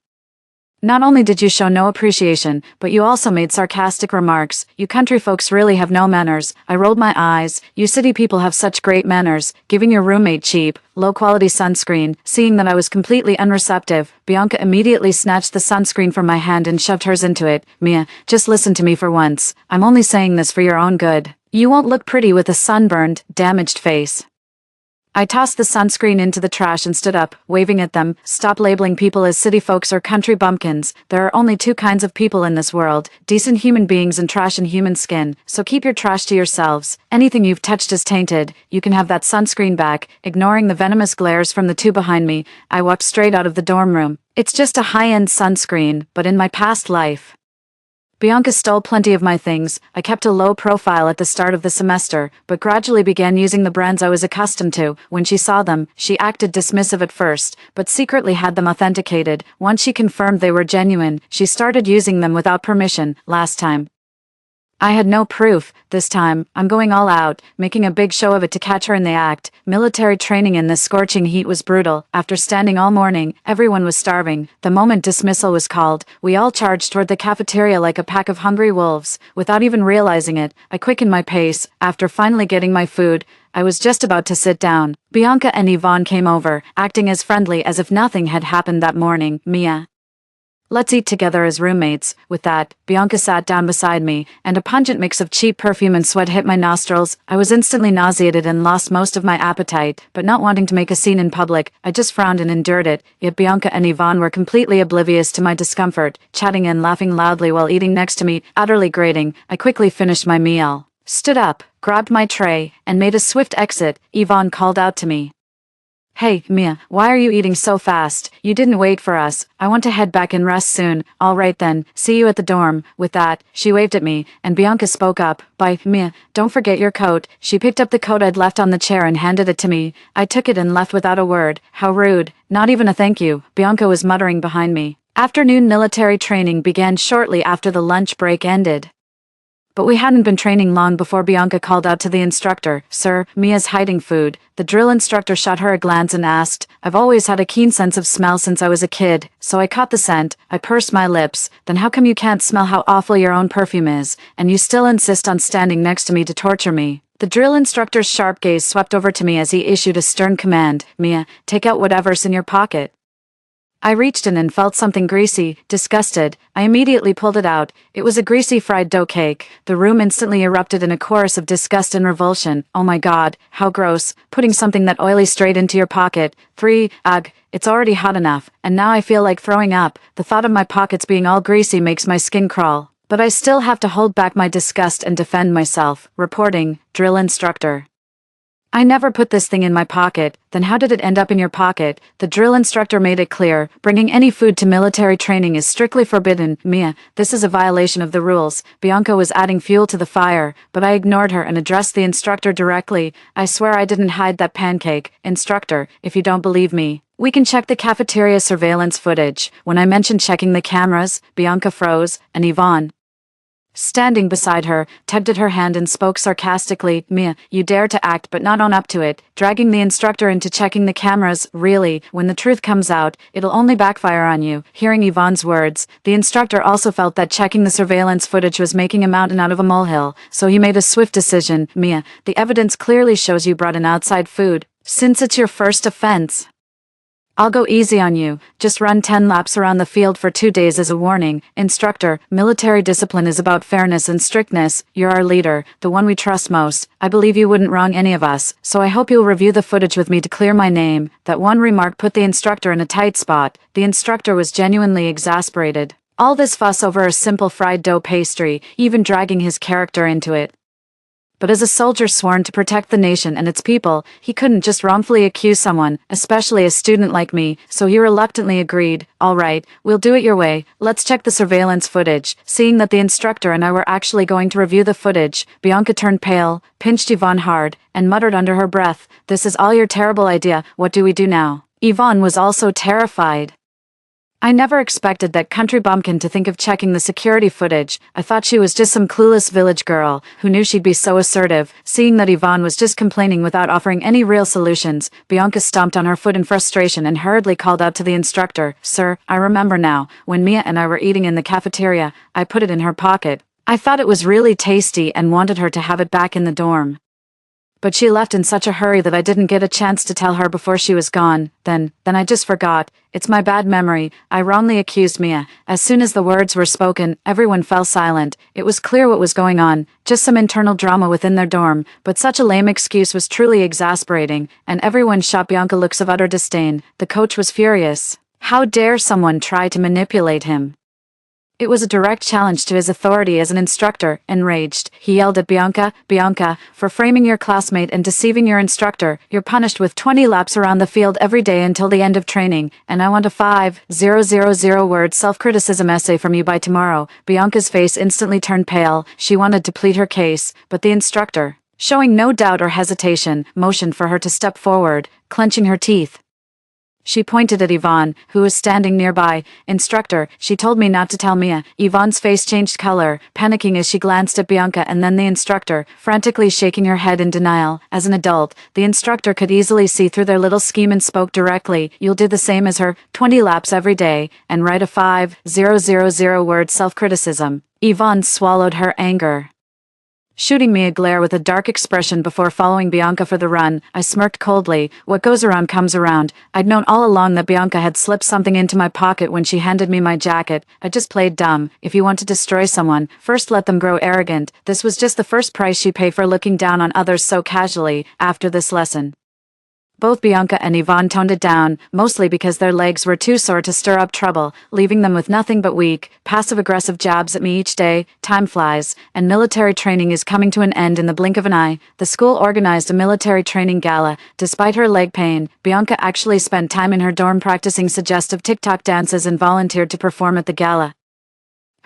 Not only did you show no appreciation, but you also made sarcastic remarks. You country folks really have no manners. I rolled my eyes. You city people have such great manners, giving your roommate cheap, low-quality sunscreen. Seeing that I was completely unreceptive, Bianca immediately snatched the sunscreen from my hand and shoved hers into it. Mia, just listen to me for once. I'm only saying this for your own good. You won't look pretty with a sunburned, damaged face. I tossed the sunscreen into the trash and stood up, waving at them. Stop labeling people as city folks or country bumpkins. There are only two kinds of people in this world, decent human beings and trash in human skin, so keep your trash to yourselves. Anything you've touched is tainted. You can have that sunscreen back. Ignoring the venomous glares from the two behind me, I walked straight out of the dorm room. It's just a high-end sunscreen, but in my past life, Bianca stole plenty of my things. I kept a low profile at the start of the semester, but gradually began using the brands I was accustomed to. When she saw them, she acted dismissive at first, but secretly had them authenticated. Once she confirmed they were genuine, she started using them without permission. Last time, I had no proof. This time, I'm going all out, making a big show of it to catch her in the act. Military training in this scorching heat was brutal. After standing all morning, everyone was starving. The moment dismissal was called, we all charged toward the cafeteria like a pack of hungry wolves. Without even realizing it, I quickened my pace. After finally getting my food, I was just about to sit down. Bianca and Yvonne came over, acting as friendly as if nothing had happened that morning. Mia, let's eat together as roommates. With that, Bianca sat down beside me, and a pungent mix of cheap perfume and sweat hit my nostrils. I was instantly nauseated and lost most of my appetite, but not wanting to make a scene in public, I just frowned and endured it. Yet Bianca and Yvonne were completely oblivious to my discomfort, chatting and laughing loudly while eating next to me, utterly grating. I quickly finished my meal, stood up, grabbed my tray, and made a swift exit. Yvonne called out to me. Hey, Mia, why are you eating so fast? You didn't wait for us. I want to head back and rest soon. All right then, see you at the dorm. With that, she waved at me, and Bianca spoke up. Bye, Mia, don't forget your coat. She picked up the coat I'd left on the chair and handed it to me. I took it and left without a word. How rude. Not even a thank you, Bianca was muttering behind me. Afternoon military training began shortly after the lunch break ended. But we hadn't been training long before Bianca called out to the instructor, Sir, Mia's hiding food. The drill instructor shot her a glance and asked, I've always had a keen sense of smell since I was a kid, so I caught the scent. I pursed my lips. Then how come you can't smell how awful your own perfume is, and you still insist on standing next to me to torture me? The drill instructor's sharp gaze swept over to me as he issued a stern command, Mia, take out whatever's in your pocket. I reached in and felt something greasy. Disgusted, I immediately pulled it out. It was a greasy fried dough cake. The room instantly erupted in a chorus of disgust and revulsion. Oh my god, how gross, putting something that oily straight into your pocket. 3, ugh, it's already hot enough, and now I feel like throwing up. The thought of my pockets being all greasy makes my skin crawl. But I still have to hold back my disgust and defend myself. Reporting, drill instructor. I never put this thing in my pocket. Then how did it end up in your pocket? The drill instructor made it clear. Bringing any food to military training is strictly forbidden. Mia, this is a violation of the rules. Bianca was adding fuel to the fire, but I ignored her and addressed the instructor directly. I swear I didn't hide that pancake. Instructor, if you don't believe me, we can check the cafeteria surveillance footage. When I mentioned checking the cameras, Bianca froze, and Yvonne, standing beside her, tugged at her hand and spoke sarcastically. Mia, you dare to act but not own up to it, dragging the instructor into checking the cameras. Really, when the truth comes out, it'll only backfire on you. Hearing Yvonne's words, the instructor also felt that checking the surveillance footage was making a mountain out of a molehill, so he made a swift decision. Mia, the evidence clearly shows you brought in outside food. Since it's your first offense, I'll go easy on you. Just run 10 laps around the field for 2 days as a warning. Instructor, military discipline is about fairness and strictness. You're our leader, the one we trust most. I believe you wouldn't wrong any of us, so I hope you'll review the footage with me to clear my name. That one remark put the instructor in a tight spot. The instructor was genuinely exasperated. All this fuss over a simple fried dough pastry, even dragging his character into it. But as a soldier sworn to protect the nation and its people, he couldn't just wrongfully accuse someone, especially a student like me, so he reluctantly agreed. All right, we'll do it your way. Let's check the surveillance footage. Seeing that the instructor and I were actually going to review the footage, Bianca turned pale, pinched Yvonne hard, and muttered under her breath, "This is all your terrible idea. What do we do now?" Yvonne was also terrified. I never expected that country bumpkin to think of checking the security footage. I thought she was just some clueless village girl who knew she'd be so assertive. Seeing that Yvonne was just complaining without offering any real solutions, Bianca stomped on her foot in frustration and hurriedly called out to the instructor, "Sir, I remember now. When Mia and I were eating in the cafeteria, I put it in her pocket. I thought it was really tasty and wanted her to have it back in the dorm. But she left in such a hurry that I didn't get a chance to tell her before she was gone. Then I just forgot. It's my bad memory." I wrongly accused Mia. As soon as the words were spoken, everyone fell silent. It was clear what was going on, just some internal drama within their dorm, but such a lame excuse was truly exasperating, and everyone shot Bianca looks of utter disdain. The coach was furious. How dare someone try to manipulate him? It was a direct challenge to his authority as an instructor. Enraged, he yelled at Bianca, "Bianca, for framing your classmate and deceiving your instructor, you're punished with 20 laps around the field every day until the end of training, and I want a 5,000-word self-criticism essay from you by tomorrow." Bianca's face instantly turned pale. She wanted to plead her case, but the instructor, showing no doubt or hesitation, motioned for her to step forward, clenching her teeth. She pointed at Yvonne, who was standing nearby. "Instructor, she told me not to tell Mia." Yvonne's face changed color, panicking as she glanced at Bianca and then the instructor, frantically shaking her head in denial. As an adult, the instructor could easily see through their little scheme and spoke directly. "You'll do the same as her, 20 laps every day, and write a 5,000-word self-criticism." Yvonne swallowed her anger, shooting me a glare with a dark expression before following Bianca for the run. I smirked coldly. What goes around comes around. I'd known all along that Bianca had slipped something into my pocket when she handed me my jacket. I just played dumb. If you want to destroy someone, first let them grow arrogant. This was just the first price you pay for looking down on others so casually. After this lesson, both Bianca and Yvonne toned it down, mostly because their legs were too sore to stir up trouble, leaving them with nothing but weak, passive-aggressive jabs at me each day. Time flies, and military training is coming to an end in the blink of an eye. The school organized a military training gala. Despite her leg pain, Bianca actually spent time in her dorm practicing suggestive TikTok dances and volunteered to perform at the gala.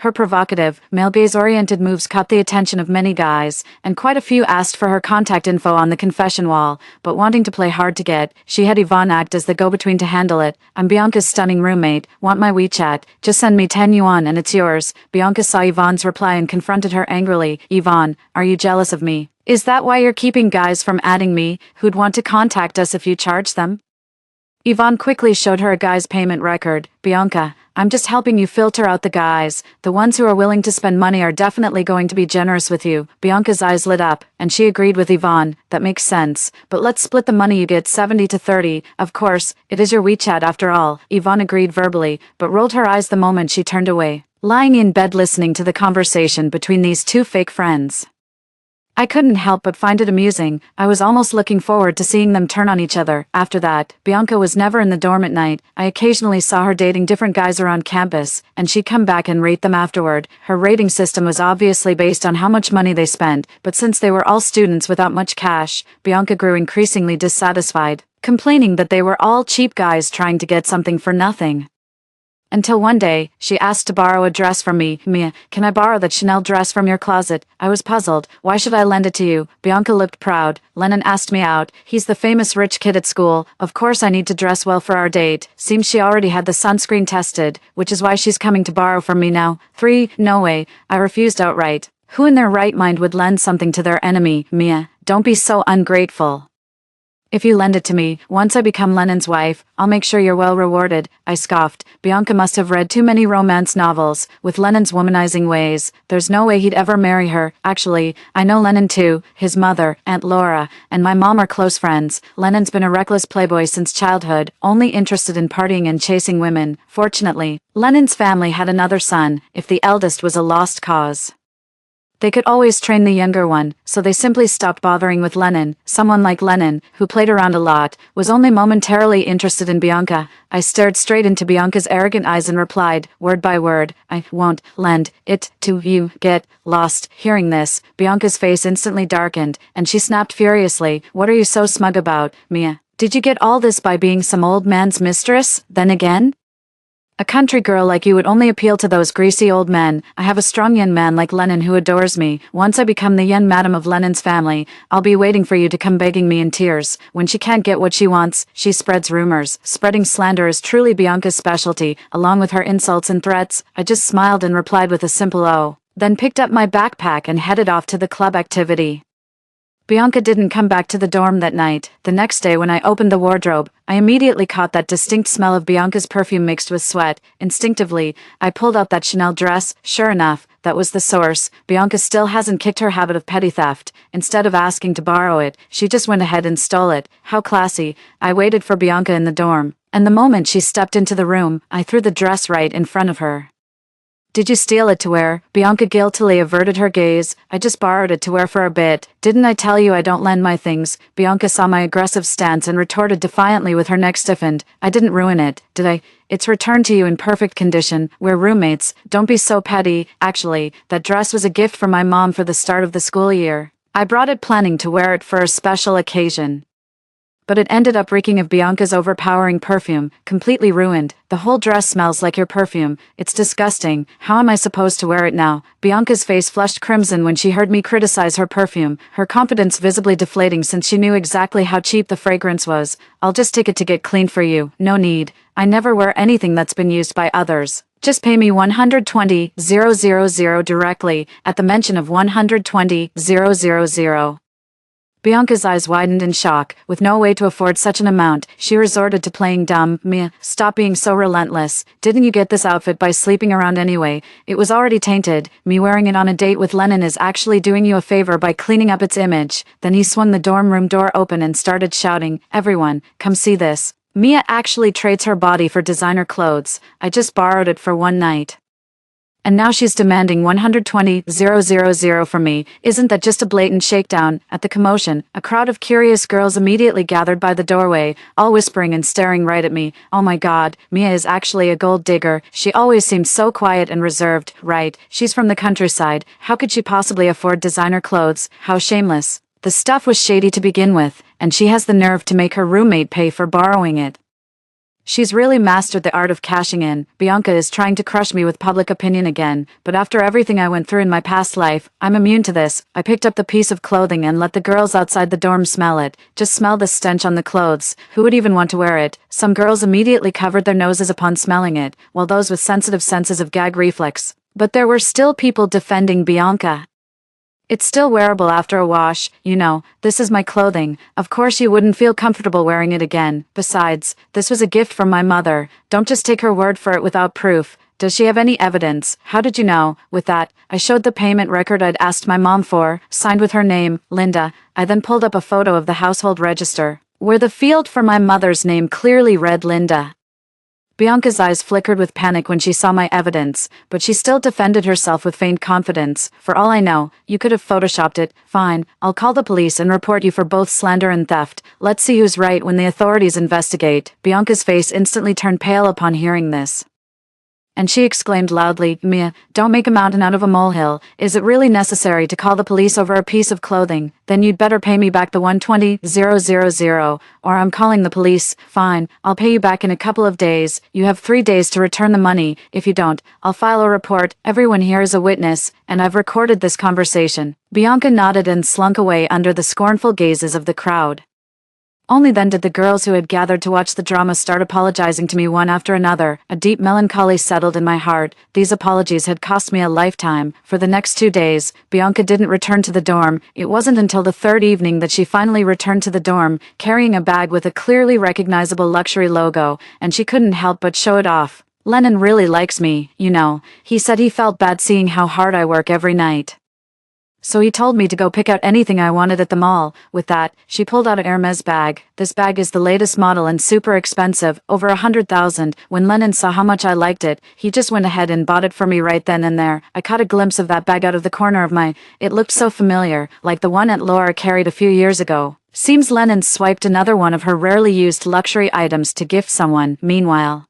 Her provocative, male-gaze-oriented moves caught the attention of many guys, and quite a few asked for her contact info on the confession wall, but wanting to play hard to get, she had Yvonne act as the go-between to handle it. "I'm Bianca's stunning roommate. Want my WeChat? Just send me 10 yuan and it's yours." Bianca saw Yvonne's reply and confronted her angrily. "Yvonne, are you jealous of me? Is that why you're keeping guys from adding me, who'd want to contact us if you charge them?" Yvonne quickly showed her a guy's payment record. "Bianca, I'm just helping you filter out the guys. The ones who are willing to spend money are definitely going to be generous with you." Bianca's eyes lit up, and she agreed with Yvonne. "That makes sense. But let's split the money. You get 70 to 30. Of course, it is your WeChat after all." Yvonne agreed verbally, but rolled her eyes the moment she turned away, lying in bed listening to the conversation between these two fake friends. I couldn't help but find it amusing. I was almost looking forward to seeing them turn on each other. After that, Bianca was never in the dorm at night. I occasionally saw her dating different guys around campus, and she'd come back and rate them afterward. Her rating system was obviously based on how much money they spent, but since they were all students without much cash, Bianca grew increasingly dissatisfied, complaining that they were all cheap guys trying to get something for nothing. Until one day, she asked to borrow a dress from me. Mia, can I borrow that Chanel dress from your closet? I was puzzled. Why should I lend it to you? Bianca looked proud. Lennon asked me out. He's the famous rich kid at school. Of course I need to dress well for our date. Seems she already had the sunscreen tested, which is why she's coming to borrow from me now. 3. No way. I refused outright. Who in their right mind would lend something to their enemy? Mia, don't be so ungrateful. If you lend it to me, once I become Lennon's wife, I'll make sure you're well rewarded, I scoffed. Bianca must have read too many romance novels. With Lennon's womanizing ways, there's no way he'd ever marry her. Actually, I know Lennon too. His mother, Aunt Laura, and my mom are close friends. Lennon's been a reckless playboy since childhood, only interested in partying and chasing women. Fortunately, Lennon's family had another son, if the eldest was a lost cause. They could always train the younger one, so they simply stopped bothering with Lennon. Someone like Lennon, who played around a lot, was only momentarily interested in Bianca. I stared straight into Bianca's arrogant eyes and replied, word by word, I won't lend it to you. Get lost. Hearing this, Bianca's face instantly darkened, and she snapped furiously, what are you so smug about, Mia? Did you get all this by being some old man's mistress, then again? A country girl like you would only appeal to those greasy old men. I have a strong young man like Lennon who adores me. Once I become the young madam of Lennon's family, I'll be waiting for you to come begging me in tears. When she can't get what she wants, she spreads rumors. Spreading slander is truly Bianca's specialty, along with her insults and threats. I just smiled and replied with a simple "oh," then picked up my backpack and headed off to the club activity. Bianca didn't come back to the dorm that night. The next day when I opened the wardrobe, I immediately caught that distinct smell of Bianca's perfume mixed with sweat. Instinctively, I pulled out that Chanel dress. Sure enough, that was the source. Bianca still hasn't kicked her habit of petty theft. Instead of asking to borrow it, she just went ahead and stole it. How classy. I waited for Bianca in the dorm, and the moment she stepped into the room, I threw the dress right in front of her. Did you steal it to wear? Bianca guiltily averted her gaze. I just borrowed it to wear for a bit. Didn't I tell you I don't lend my things? Bianca saw my aggressive stance and retorted defiantly with her neck stiffened. I didn't ruin it, did I? It's returned to you in perfect condition. We're roommates. Don't be so petty. Actually, that dress was a gift from my mom for the start of the school year. I brought it planning to wear it for a special occasion. But it ended up reeking of Bianca's overpowering perfume, completely ruined. The whole dress smells like your perfume. It's disgusting. How am I supposed to wear it now? Bianca's face flushed crimson when she heard me criticize her perfume, her confidence visibly deflating since she knew exactly how cheap the fragrance was. I'll just take it to get cleaned for you. No need. I never wear anything that's been used by others. Just pay me 120,000 directly at the mention of 120,000. Bianca's eyes widened in shock. With no way to afford such an amount, she resorted to playing dumb. Mia, stop being so relentless. Didn't you get this outfit by sleeping around anyway? It was already tainted. Me wearing it on a date with Lennon is actually doing you a favor by cleaning up its image. Then he swung the dorm room door open and started shouting, everyone, come see this. Mia actually trades her body for designer clothes. I just borrowed it for one night. And now she's demanding 120,000 from me. Isn't that just a blatant shakedown? At the commotion, a crowd of curious girls immediately gathered by the doorway, all whispering and staring right at me. Oh my god, Mia is actually a gold digger. She always seems so quiet and reserved. Right, she's from the countryside. How could she possibly afford designer clothes? How shameless. The stuff was shady to begin with, and she has the nerve to make her roommate pay for borrowing it. She's really mastered the art of cashing in. Bianca is trying to crush me with public opinion again, but after everything I went through in my past life, I'm immune to this. I picked up the piece of clothing and let the girls outside the dorm smell it. Just smell the stench on the clothes. Who would even want to wear it? Some girls immediately covered their noses upon smelling it, while those with sensitive senses of gag reflex. But there were still people defending Bianca. It's still wearable after a wash, you know, this is my clothing. Of course you wouldn't feel comfortable wearing it again. Besides, this was a gift from my mother. Don't just take her word for it without proof. Does she have any evidence? How did you know? With that, I showed the payment record I'd asked my mom for, signed with her name, Linda. I then pulled up a photo of the household register, where the field for my mother's name clearly read Linda. Bianca's eyes flickered with panic when she saw my evidence, but she still defended herself with faint confidence. For all I know, you could have photoshopped it. Fine, I'll call the police and report you for both slander and theft. Let's see who's right when the authorities investigate. Bianca's face instantly turned pale upon hearing this. And she exclaimed loudly, Mia, don't make a mountain out of a molehill. Is it really necessary to call the police over a piece of clothing? Then you'd better pay me back the 120,000, or I'm calling the police. Fine, I'll pay you back in a couple of days. You have 3 days to return the money. If you don't, I'll file a report. Everyone here is a witness, and I've recorded this conversation. Bianca nodded and slunk away under the scornful gazes of the crowd. Only then did the girls who had gathered to watch the drama start apologizing to me one after another. A deep melancholy settled in my heart. These apologies had cost me a lifetime. For the next 2 days, Bianca didn't return to the dorm. It wasn't until the third evening that she finally returned to the dorm, carrying a bag with a clearly recognizable luxury logo, and she couldn't help but show it off. Lennon really likes me, you know. He said he felt bad seeing how hard I work every night. So he told me to go pick out anything I wanted at the mall. With that, she pulled out a Hermes bag. This bag is the latest model and super expensive, over 100,000. When Lennon saw how much I liked it, he just went ahead and bought it for me right then and there. I caught a glimpse of that bag out of the corner of my... It looked so familiar, like the one Aunt Laura carried a few years ago. Seems Lennon swiped another one of her rarely used luxury items to gift someone. Meanwhile,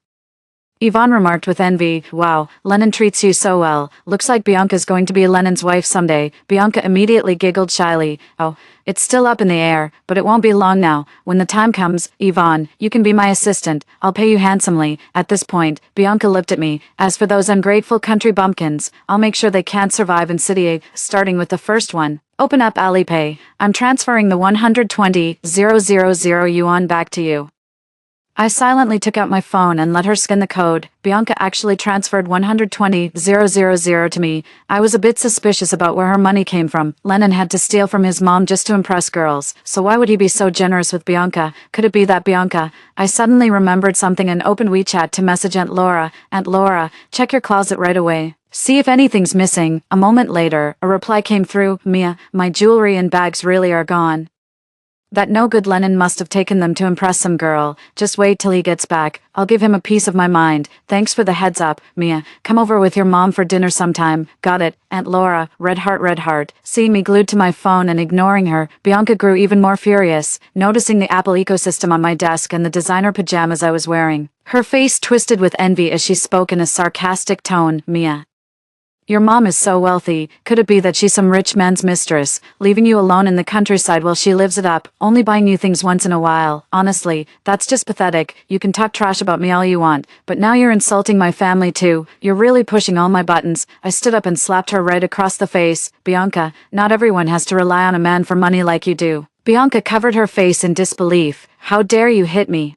Yvonne remarked with envy, wow, Lennon treats you so well. Looks like Bianca's going to be Lennon's wife someday. Bianca immediately giggled shyly. Oh, it's still up in the air, but it won't be long now. When the time comes, Yvonne, you can be my assistant. I'll pay you handsomely. At this point, Bianca looked at me. As for those ungrateful country bumpkins, I'll make sure they can't survive in City A, starting with the first one. Open up Alipay. I'm transferring the 120,000 yuan back to you. I silently took out my phone and let her scan the code. Bianca actually transferred 120,000 to me. I was a bit suspicious about where her money came from. Lennon had to steal from his mom just to impress girls, so why would he be so generous with Bianca? Could it be that Bianca... I suddenly remembered something and opened WeChat to message Aunt Laura. Aunt Laura, check your closet right away. See if anything's missing. A moment later, a reply came through. Mia, my jewelry and bags really are gone. That no-good Lennon must have taken them to impress some girl. Just wait till he gets back. I'll give him a piece of my mind. Thanks for the heads up, Mia. Come over with your mom for dinner sometime. Got it, Aunt Laura. Red heart. Seeing me glued to my phone and ignoring her, Bianca grew even more furious, noticing the Apple ecosystem on my desk and the designer pajamas I was wearing. Her face twisted with envy as she spoke in a sarcastic tone. Mia, your mom is so wealthy. Could it be that she's some rich man's mistress, leaving you alone in the countryside while she lives it up, only buying you things once in a while? Honestly, that's just pathetic. You can talk trash about me all you want, but now you're insulting my family too. You're really pushing all my buttons. I stood up and slapped her right across the face. Bianca, not everyone has to rely on a man for money like you do. Bianca covered her face in disbelief. How dare you hit me?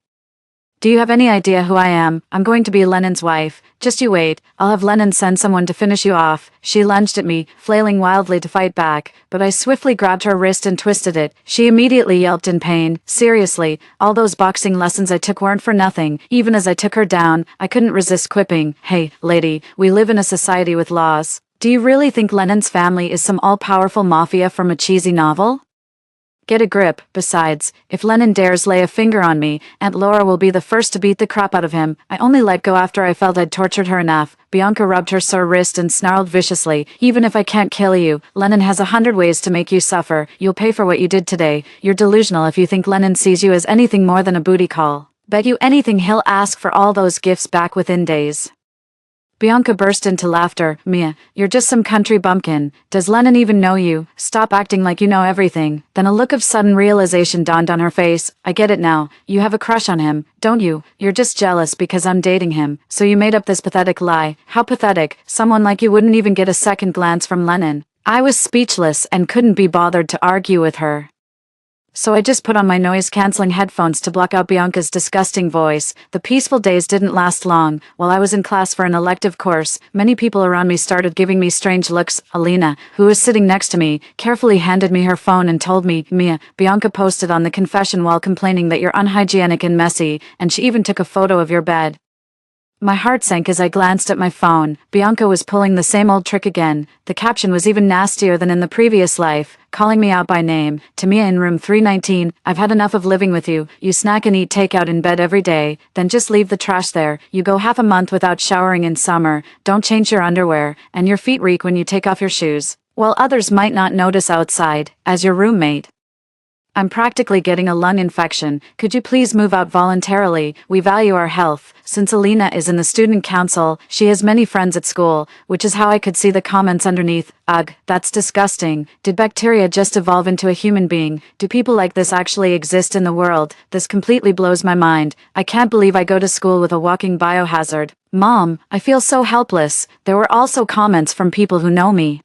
Do you have any idea who I am? I'm going to be Lennon's wife. Just you wait. I'll have Lennon send someone to finish you off. She lunged at me, flailing wildly to fight back, but I swiftly grabbed her wrist and twisted it. She immediately yelped in pain. Seriously, all those boxing lessons I took weren't for nothing. Even as I took her down, I couldn't resist quipping. Hey, lady, we live in a society with laws. Do you really think Lennon's family is some all-powerful mafia from a cheesy novel? Get a grip. Besides, if Lennon dares lay a finger on me, Aunt Laura will be the first to beat the crap out of him. I only let go after I felt I'd tortured her enough. Bianca rubbed her sore wrist and snarled viciously. Even if I can't kill you, Lennon has 100 ways to make you suffer. You'll pay for what you did today. You're delusional if you think Lennon sees you as anything more than a booty call. Bet you anything he'll ask for all those gifts back within days. Bianca burst into laughter. Mia, you're just some country bumpkin. Does Lennon even know you? Stop acting like you know everything. Then a look of sudden realization dawned on her face. I get it now. You have a crush on him, don't you? You're just jealous because I'm dating him. So you made up this pathetic lie. How pathetic. Someone like you wouldn't even get a second glance from Lennon. I was speechless and couldn't be bothered to argue with her. So I just put on my noise-canceling headphones to block out Bianca's disgusting voice. The peaceful days didn't last long. While I was in class for an elective course, many people around me started giving me strange looks. Alina, who was sitting next to me, carefully handed me her phone and told me, Mia, Bianca posted on the confession wall complaining that you're unhygienic and messy, and she even took a photo of your bed. My heart sank as I glanced at my phone. Bianca was pulling the same old trick again. The caption was even nastier than in the previous life, calling me out by name. To Mia in room 319, I've had enough of living with you. You snack and eat takeout in bed every day, then just leave the trash there. You go half a month without showering in summer, don't change your underwear, and your feet reek when you take off your shoes. While others might not notice outside, as your roommate. I'm practically getting a lung infection. Could you please move out voluntarily? We value our health. Since Alina is in the student council, she has many friends at school, which is how I could see the comments underneath. Ugh, that's disgusting. Did bacteria just evolve into a human being? Do people like this actually exist in the world? This completely blows my mind. I can't believe I go to school with a walking biohazard. Mom, I feel so helpless. There were also comments from people who know me.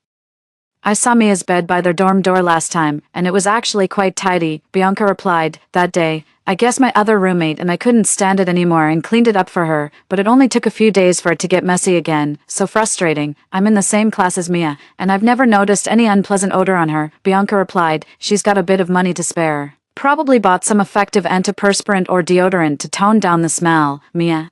I saw Mia's bed by their dorm door last time, and it was actually quite tidy, Bianca replied. That day, I guess my other roommate and I couldn't stand it anymore and cleaned it up for her, but it only took a few days for it to get messy again. So frustrating. I'm in the same class as Mia, and I've never noticed any unpleasant odor on her, Bianca replied. She's got a bit of money to spare. Probably bought some effective antiperspirant or deodorant to tone down the smell, Mia.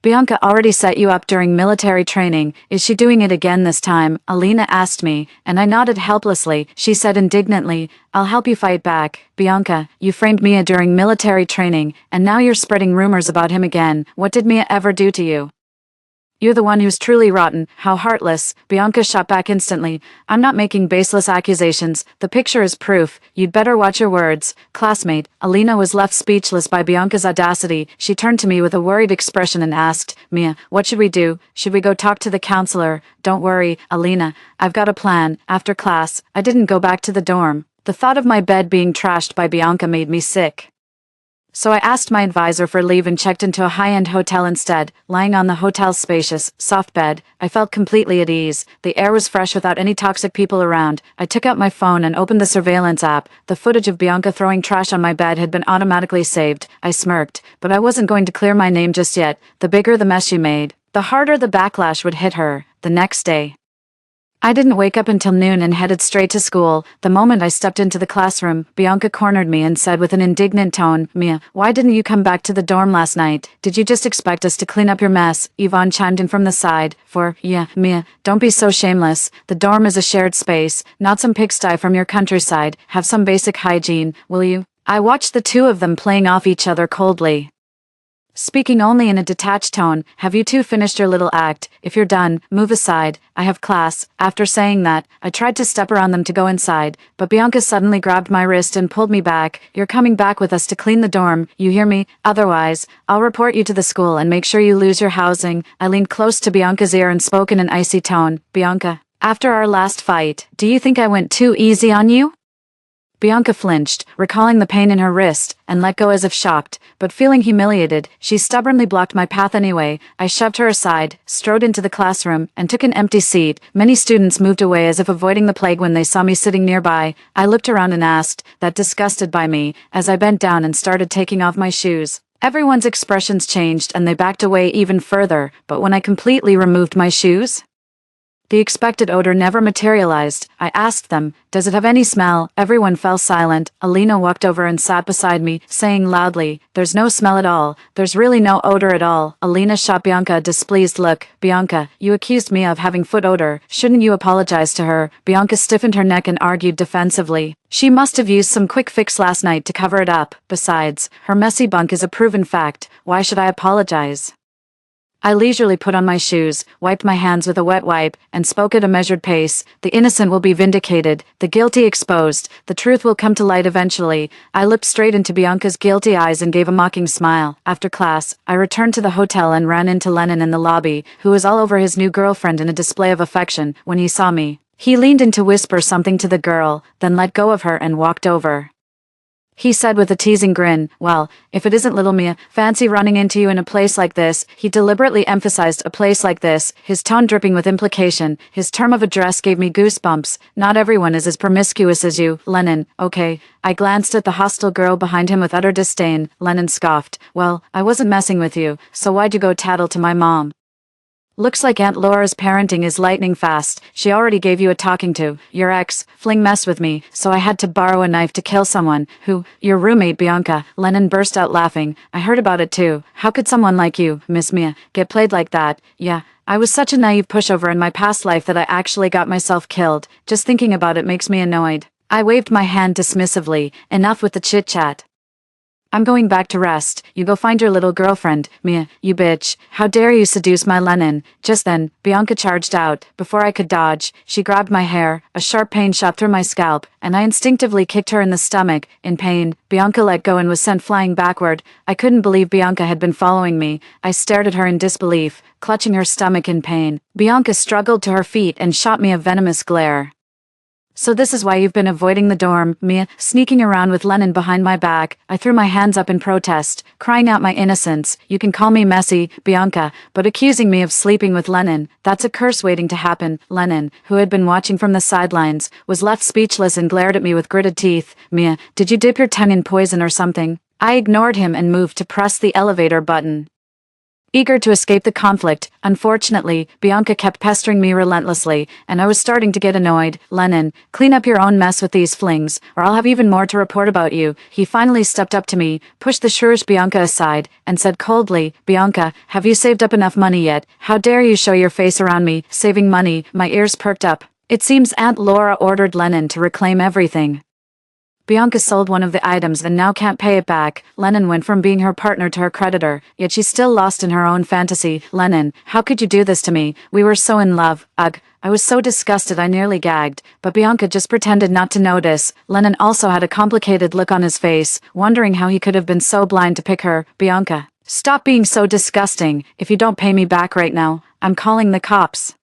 Bianca already set you up during military training. Is she doing it again this time? Alina asked me, and I nodded helplessly. She said indignantly, I'll help you fight back. Bianca, you framed Mia during military training, and now you're spreading rumors about him again. What did Mia ever do to you? You're the one who's truly rotten. How heartless. Bianca shot back instantly. I'm not making baseless accusations. The picture is proof. You'd better watch your words. Classmate, Alina was left speechless by Bianca's audacity. She turned to me with a worried expression and asked, Mia, what should we do? Should we go talk to the counselor? Don't worry, Alina. I've got a plan. After class, I didn't go back to the dorm. The thought of my bed being trashed by Bianca made me sick. So I asked my advisor for leave and checked into a high-end hotel instead. Lying on the hotel's spacious, soft bed, I felt completely at ease. The air was fresh without any toxic people around. I took out my phone and opened the surveillance app. The footage of Bianca throwing trash on my bed had been automatically saved. I smirked, but I wasn't going to clear my name just yet. The bigger the mess she made, the harder the backlash would hit her. The next day, I didn't wake up until noon and headed straight to school. The moment I stepped into the classroom, Bianca cornered me and said with an indignant tone, Mia, why didn't you come back to the dorm last night? Did you just expect us to clean up your mess? Yvonne chimed in from the side. Yeah, Mia, don't be so shameless. The dorm is a shared space, not some pigsty from your countryside. Have some basic hygiene, will you? I watched the two of them playing off each other coldly. Speaking only in a detached tone, have you two finished your little act? If you're done, move aside. I have class. After saying that, I tried to step around them to go inside, but Bianca suddenly grabbed my wrist and pulled me back. You're coming back with us to clean the dorm, you hear me? Otherwise, I'll report you to the school and make sure you lose your housing. I leaned close to Bianca's ear and spoke in an icy tone. Bianca, after our last fight, do you think I went too easy on you? Bianca flinched, recalling the pain in her wrist, and let go as if shocked, but feeling humiliated, she stubbornly blocked my path anyway. I shoved her aside, strode into the classroom, and took an empty seat. Many students moved away as if avoiding the plague when they saw me sitting nearby. I looked around and asked, that disgusted by me, as I bent down and started taking off my shoes. Everyone's expressions changed and they backed away even further, but when I completely removed my shoes, the expected odor never materialized. I asked them, does it have any smell? Everyone fell silent. Alina walked over and sat beside me, saying loudly, there's no smell at all. There's really no odor at all. Alina shot Bianca a displeased look. Bianca, you accused me of having foot odor. Shouldn't you apologize to her? Bianca stiffened her neck and argued defensively. She must have used some quick fix last night to cover it up. Besides, her messy bunk is a proven fact. Why should I apologize? I leisurely put on my shoes, wiped my hands with a wet wipe, and spoke at a measured pace. The innocent will be vindicated, the guilty exposed, the truth will come to light eventually. I looked straight into Bianca's guilty eyes and gave a mocking smile. After class, I returned to the hotel and ran into Lennon in the lobby, who was all over his new girlfriend in a display of affection. When he saw me, he leaned in to whisper something to the girl, then let go of her and walked over. He said with a teasing grin, well, if it isn't little Mia, fancy running into you in a place like this. He deliberately emphasized a place like this, his tone dripping with implication. His term of address gave me goosebumps. Not everyone is as promiscuous as you, Lennon, okay. I glanced at the hostile girl behind him with utter disdain. Lennon scoffed, well, I wasn't messing with you, so why'd you go tattle to my mom? Looks like Aunt Laura's parenting is lightning fast. She already gave you a talking to. Your ex-fling messed with me, so I had to borrow a knife to kill someone. Who? Your roommate, Bianca. Lennon burst out laughing. I heard about it too. How could someone like you, Miss Mia, get played like that? Yeah. I was such a naive pushover in my past life that I actually got myself killed. Just thinking about it makes me annoyed. I waved my hand dismissively. Enough with the chit-chat. I'm going back to rest. You go find your little girlfriend, Mia, you bitch. How dare you seduce my Lennon? Just then, Bianca charged out. Before I could dodge, she grabbed my hair, a sharp pain shot through my scalp, and I instinctively kicked her in the stomach. In pain, Bianca let go and was sent flying backward. I couldn't believe Bianca had been following me. I stared at her in disbelief, clutching her stomach in pain. Bianca struggled to her feet and shot me a venomous glare. So this is why you've been avoiding the dorm, Mia, sneaking around with Lennon behind my back. I threw my hands up in protest, crying out my innocence. You can call me messy, Bianca, but accusing me of sleeping with Lennon, that's a curse waiting to happen. Lennon, who had been watching from the sidelines, was left speechless and glared at me with gritted teeth. Mia, did you dip your tongue in poison or something? I ignored him and moved to press the elevator button. Eager to escape the conflict, unfortunately, Bianca kept pestering me relentlessly, and I was starting to get annoyed. Lennon, clean up your own mess with these flings, or I'll have even more to report about you. He finally stepped up to me, pushed the shrewish Bianca aside, and said coldly, Bianca, have you saved up enough money yet? How dare you show your face around me, saving money? My ears perked up. It seems Aunt Laura ordered Lennon to reclaim everything. Bianca sold one of the items and now can't pay it back. Lennon went from being her partner to her creditor, yet she's still lost in her own fantasy. Lennon, how could you do this to me? We were so in love. Ugh. I was so disgusted I nearly gagged, but Bianca just pretended not to notice. Lennon also had a complicated look on his face, wondering how he could have been so blind to pick her. Bianca, stop being so disgusting. If you don't pay me back right now, I'm calling the cops.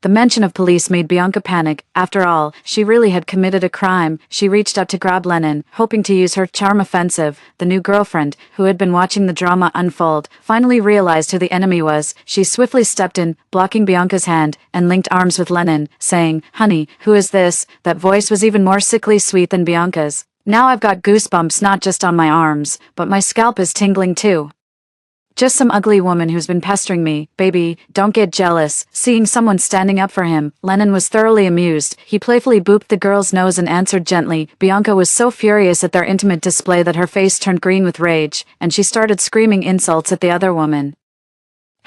The mention of police made Bianca panic. After all, she really had committed a crime. She reached out to grab Lennon, hoping to use her charm offensive. The new girlfriend, who had been watching the drama unfold, finally realized who the enemy was. She swiftly stepped in, blocking Bianca's hand, and linked arms with Lennon, saying, Honey, who is this? That voice was even more sickly sweet than Bianca's. Now I've got goosebumps not just on my arms, but my scalp is tingling too. Just some ugly woman who's been pestering me. Baby, don't get jealous. Seeing someone standing up for him, Lennon was thoroughly amused. He playfully booped the girl's nose and answered gently. Bianca was so furious at their intimate display that her face turned green with rage, and she started screaming insults at the other woman.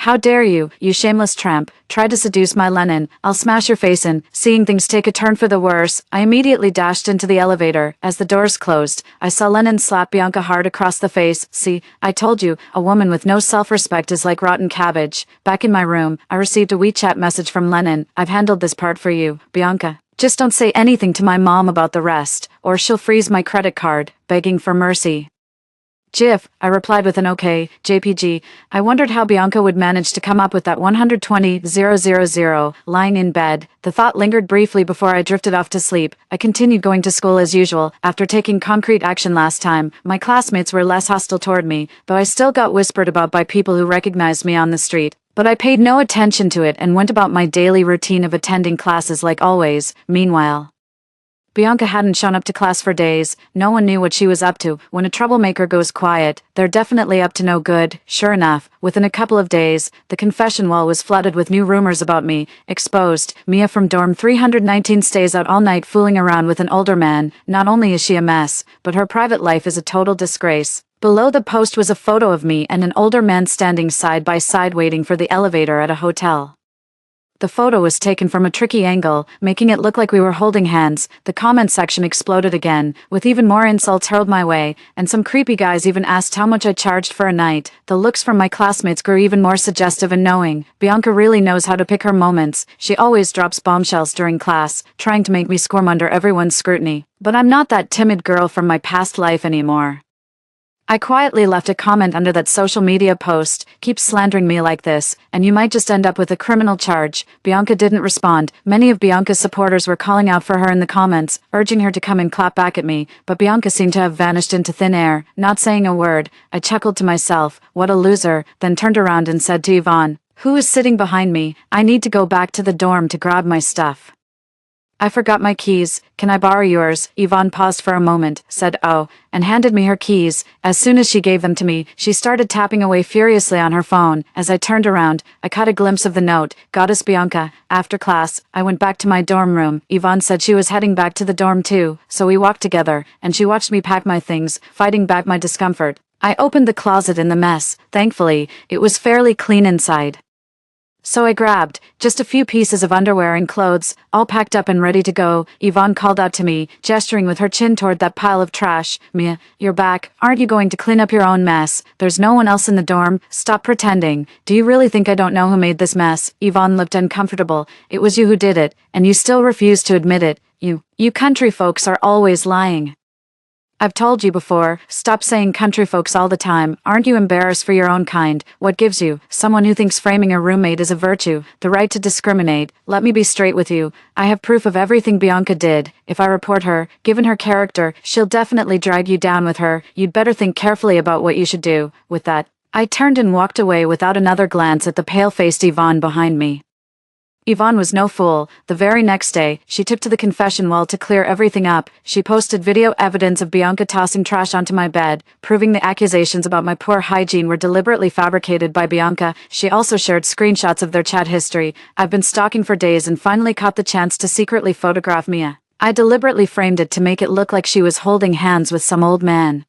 How dare you, you shameless tramp, try to seduce my Lennon, I'll smash your face in. Seeing things take a turn for the worse, I immediately dashed into the elevator. As the doors closed, I saw Lennon slap Bianca hard across the face. See, I told you, a woman with no self-respect is like rotten cabbage. Back in my room, I received a WeChat message from Lennon. I've handled this part for you, Bianca. Just don't say anything to my mom about the rest, or she'll freeze my credit card, begging for mercy. GIF, I replied with an OK, JPG. I wondered how Bianca would manage to come up with that 120,000 lying in bed. The thought lingered briefly before I drifted off to sleep. I continued going to school as usual. After taking concrete action last time, my classmates were less hostile toward me, though I still got whispered about by people who recognized me on the street. But I paid no attention to it and went about my daily routine of attending classes like always. Meanwhile, Bianca hadn't shown up to class for days. No one knew what she was up to. When a troublemaker goes quiet, they're definitely up to no good. Sure enough, within a couple of days, the confession wall was flooded with new rumors about me. Exposed, Mia from dorm 319 stays out all night fooling around with an older man. Not only is she a mess, but her private life is a total disgrace. Below the post was a photo of me and an older man standing side by side waiting for the elevator at a hotel. The photo was taken from a tricky angle, making it look like we were holding hands. The comment section exploded again, with even more insults hurled my way, and some creepy guys even asked how much I charged for a night. The looks from my classmates grew even more suggestive and knowing. Bianca really knows how to pick her moments. She always drops bombshells during class, trying to make me squirm under everyone's scrutiny. But I'm not that timid girl from my past life anymore. I quietly left a comment under that social media post, keep slandering me like this, and you might just end up with a criminal charge. Bianca didn't respond. Many of Bianca's supporters were calling out for her in the comments, urging her to come and clap back at me, but Bianca seemed to have vanished into thin air, not saying a word. I chuckled to myself, what a loser, then turned around and said to Yvonne, who is sitting behind me, I need to go back to the dorm to grab my stuff. I forgot my keys. Can I borrow yours? Yvonne paused for a moment, said oh, and handed me her keys. As soon as she gave them to me, she started tapping away furiously on her phone. As I turned around, I caught a glimpse of the note. Goddess Bianca, after class, I went back to my dorm room. Yvonne said she was heading back to the dorm too, so we walked together, and she watched me pack my things, fighting back my discomfort. I opened the closet in the mess. Thankfully, it was fairly clean inside. So I grabbed just a few pieces of underwear and clothes, all packed up and ready to go. Yvonne called out to me, gesturing with her chin toward that pile of trash. Mia, you're back. Aren't you going to clean up your own mess? There's no one else in the dorm. Stop pretending. Do you really think I don't know who made this mess? Yvonne looked uncomfortable. It was you who did it, and you still refuse to admit it. You country folks are always lying. I've told you before, stop saying country folks all the time. Aren't you embarrassed for your own kind? What gives you, someone who thinks framing a roommate is a virtue, the right to discriminate? Let me be straight with you. I have proof of everything Bianca did. If I report her, given her character, she'll definitely drag you down with her. You'd better think carefully about what you should do. With that, I turned and walked away without another glance at the pale-faced Yvonne behind me. Yvonne was no fool. The very next day, she took to the confession wall to clear everything up. She posted video evidence of Bianca tossing trash onto my bed, proving the accusations about my poor hygiene were deliberately fabricated by Bianca. She also shared screenshots of their chat history. I've been stalking for days and finally caught the chance to secretly photograph Mia. I deliberately framed it to make it look like she was holding hands with some old man.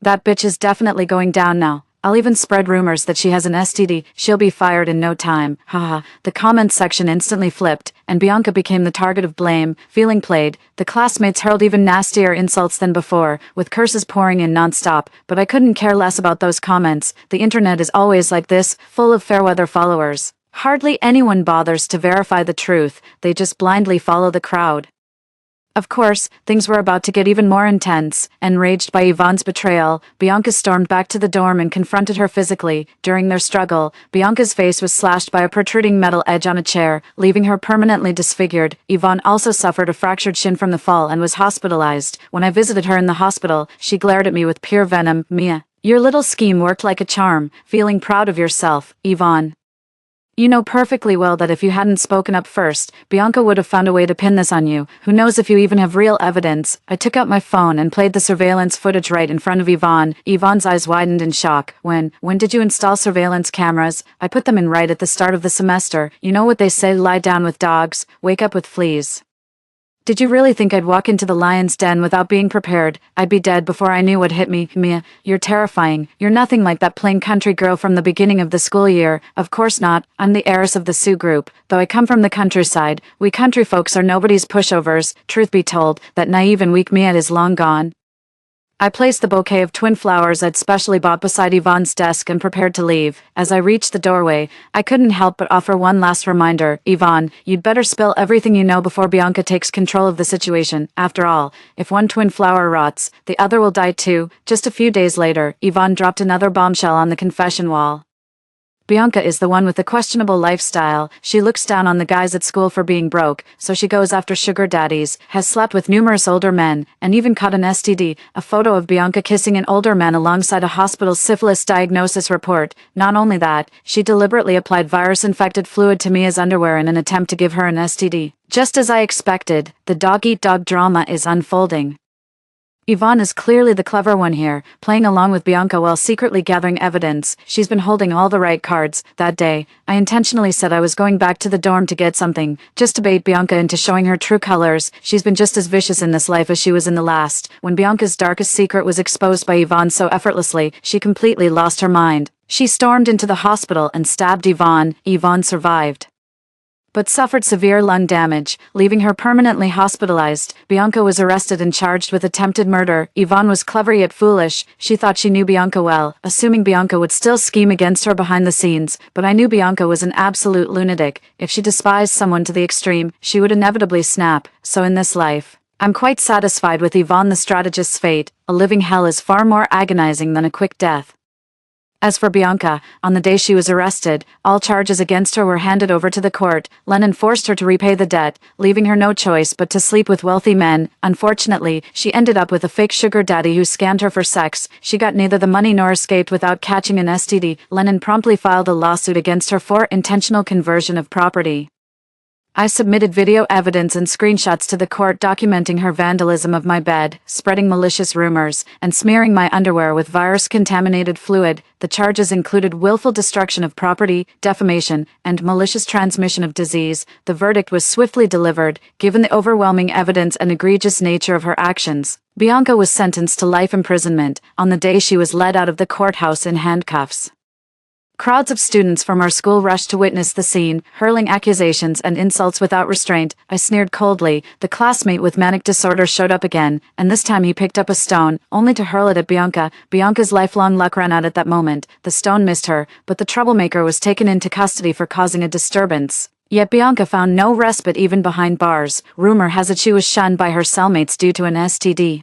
That bitch is definitely going down now. I'll even spread rumors that she has an STD. She'll be fired in no time. Haha. The comments section instantly flipped, and Bianca became the target of blame. Feeling played, the classmates hurled even nastier insults than before, with curses pouring in non-stop. But I couldn't care less about those comments. The internet is always like this, full of fairweather followers. Hardly anyone bothers to verify the truth. They just blindly follow the crowd. Of course, things were about to get even more intense. Enraged by Yvonne's betrayal, Bianca stormed back to the dorm and confronted her physically. During their struggle, Bianca's face was slashed by a protruding metal edge on a chair, leaving her permanently disfigured. Yvonne also suffered a fractured shin from the fall and was hospitalized. When I visited her in the hospital, she glared at me with pure venom. Mia, your little scheme worked like a charm. Feeling proud of yourself, Yvonne. You know perfectly well that if you hadn't spoken up first, Bianca would have found a way to pin this on you. Who knows if you even have real evidence? I took out my phone and played the surveillance footage right in front of Yvonne. Yvonne's eyes widened in shock. When did you install surveillance cameras? I put them in right at the start of the semester. You know what they say, lie down with dogs, wake up with fleas. Did you really think I'd walk into the lion's den without being prepared? I'd be dead before I knew what hit me. Mia, you're terrifying. You're nothing like that plain country girl from the beginning of the school year. Of course not. I'm the heiress of the Sioux group. Though I come from the countryside, we country folks are nobody's pushovers. Truth be told, that naive and weak Mia is long gone. I placed the bouquet of twin flowers I'd specially bought beside Yvonne's desk and prepared to leave. As I reached the doorway, I couldn't help but offer one last reminder. Yvonne, you'd better spill everything you know before Bianca takes control of the situation. After all, if one twin flower rots, the other will die too. Just a few days later, Yvonne dropped another bombshell on the confession wall. Bianca is the one with the questionable lifestyle. She looks down on the guys at school for being broke, so she goes after sugar daddies, has slept with numerous older men, and even caught an STD. A photo of Bianca kissing an older man alongside a hospital's syphilis diagnosis report. Not only that, she deliberately applied virus-infected fluid to Mia's underwear in an attempt to give her an STD. Just as I expected, the dog-eat-dog drama is unfolding. Yvonne is clearly the clever one here, playing along with Bianca while secretly gathering evidence. She's been holding all the right cards. That day, I intentionally said I was going back to the dorm to get something, just to bait Bianca into showing her true colors. She's been just as vicious in this life as she was in the last. When Bianca's darkest secret was exposed by Yvonne so effortlessly, she completely lost her mind. She stormed into the hospital and stabbed Yvonne. Yvonne survived, but suffered severe lung damage, leaving her permanently hospitalized. Bianca was arrested and charged with attempted murder. Yvonne was clever yet foolish. She thought she knew Bianca well, assuming Bianca would still scheme against her behind the scenes. But I knew Bianca was an absolute lunatic. If she despised someone to the extreme, she would inevitably snap. So in this life, I'm quite satisfied with Yvonne the strategist's fate. A living hell is far more agonizing than a quick death. As for Bianca, on the day she was arrested, all charges against her were handed over to the court. Lennon forced her to repay the debt, leaving her no choice but to sleep with wealthy men. Unfortunately, she ended up with a fake sugar daddy who scammed her for sex. She got neither the money nor escaped without catching an STD. Lennon promptly filed a lawsuit against her for intentional conversion of property. I submitted video evidence and screenshots to the court documenting her vandalism of my bed, spreading malicious rumors, and smearing my underwear with virus-contaminated fluid. The charges included willful destruction of property, defamation, and malicious transmission of disease. The verdict was swiftly delivered, given the overwhelming evidence and egregious nature of her actions. Bianca was sentenced to life imprisonment on the day she was led out of the courthouse in handcuffs. Crowds of students from our school rushed to witness the scene, hurling accusations and insults without restraint. I sneered coldly. The classmate with manic disorder showed up again, and this time he picked up a stone, only to hurl it at Bianca. Bianca's lifelong luck ran out at that moment. The stone missed her, but the troublemaker was taken into custody for causing a disturbance. Yet Bianca found no respite even behind bars. Rumor has it she was shunned by her cellmates due to an STD.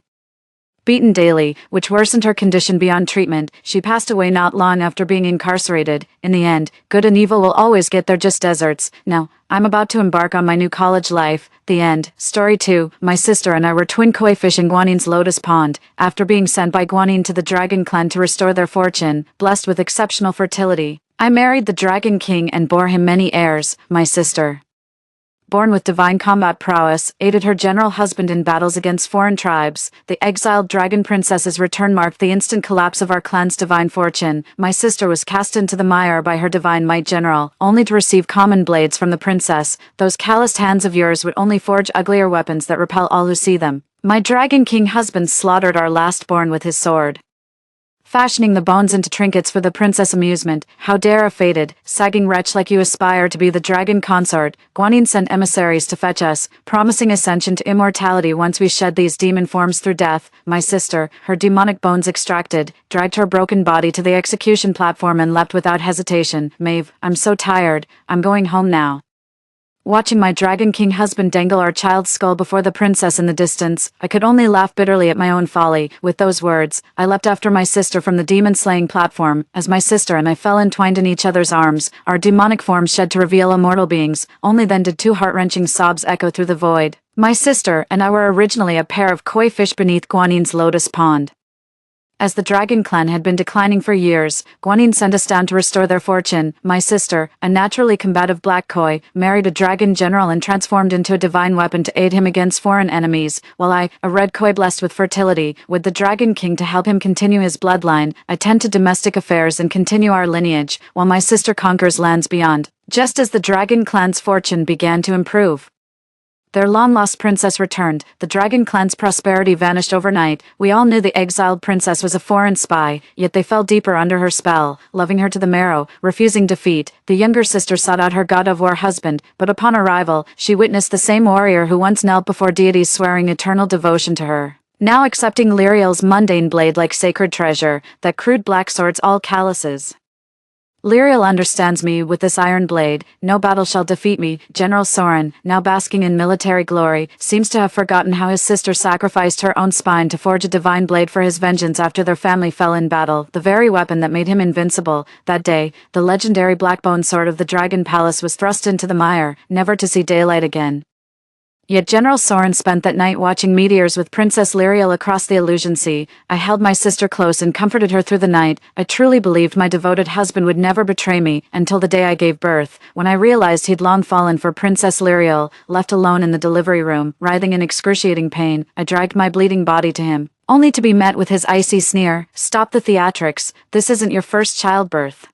Beaten daily, which worsened her condition beyond treatment, she passed away not long after being incarcerated. In the end, good and evil will always get there, just deserts. Now, I'm about to embark on my new college life. The end. Story 2. My sister and I were twin koi fish in Guanin's Lotus Pond. After being sent by Guanin to the Dragon Clan to restore their fortune, blessed with exceptional fertility, I married the Dragon King and bore him many heirs. My sister, born with divine combat prowess, aided her general husband in battles against foreign tribes. The exiled dragon princess's return marked the instant collapse of our clan's divine fortune. My sister was cast into the mire by her divine might general, only to receive common blades from the princess. Those calloused hands of yours would only forge uglier weapons that repel all who see them. My Dragon King husband slaughtered our last born with his sword, fashioning the bones into trinkets for the princess' amusement. How dare a fated, sagging wretch like you aspire to be the dragon consort? Guanin sent emissaries to fetch us, promising ascension to immortality once we shed these demon forms through death. My sister, her demonic bones extracted, dragged her broken body to the execution platform and leapt without hesitation. Maeve, I'm so tired, I'm going home now. Watching my Dragon King husband dangle our child's skull before the princess in the distance, I could only laugh bitterly at my own folly. With those words, I leapt after my sister from the demon-slaying platform. As my sister and I fell entwined in each other's arms, our demonic forms shed to reveal immortal beings. Only then did two heart-wrenching sobs echo through the void. My sister and I were originally a pair of koi fish beneath Guanin's Lotus Pond. As the Dragon Clan had been declining for years, Guanin sent us down to restore their fortune. My sister, a naturally combative black koi, married a dragon general and transformed into a divine weapon to aid him against foreign enemies, while I, a red koi blessed with fertility, with the Dragon King to help him continue his bloodline, I tend to domestic affairs and continue our lineage, while my sister conquers lands beyond. Just as the Dragon Clan's fortune began to improve, their long-lost princess returned. The Dragon Clan's prosperity vanished overnight. We all knew the exiled princess was a foreign spy, yet they fell deeper under her spell, loving her to the marrow, refusing defeat. The younger sister sought out her god-of-war husband, but upon arrival, she witnessed the same warrior who once knelt before deities swearing eternal devotion to her, now accepting Lyriel's mundane blade like sacred treasure, that crude black sword's all calluses. Lyriel understands me with this iron blade. No battle shall defeat me. General Soren, now basking in military glory, seems to have forgotten how his sister sacrificed her own spine to forge a divine blade for his vengeance after their family fell in battle, the very weapon that made him invincible. That day, the legendary blackbone sword of the Dragon Palace was thrust into the mire, never to see daylight again. Yet General Soren spent that night watching meteors with Princess Lyriel across the Illusion Sea. I held my sister close and comforted her through the night. I truly believed my devoted husband would never betray me, until the day I gave birth, when I realized he'd long fallen for Princess Lyriel. Left alone in the delivery room, writhing in excruciating pain, I dragged my bleeding body to him, only to be met with his icy sneer. "Stop the theatrics, this isn't your first childbirth."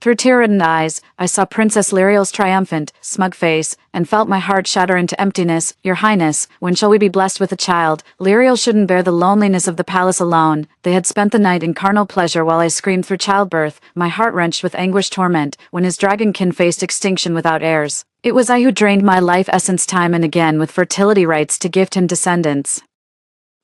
Through tear-ridden eyes, I saw Princess Lyriel's triumphant, smug face, and felt my heart shatter into emptiness. "Your Highness, when shall we be blessed with a child? Lyriel shouldn't bear the loneliness of the palace alone." They had spent the night in carnal pleasure while I screamed through childbirth, my heart wrenched with anguish torment, when his dragonkin faced extinction without heirs. It was I who drained my life essence time and again with fertility rites to gift him descendants.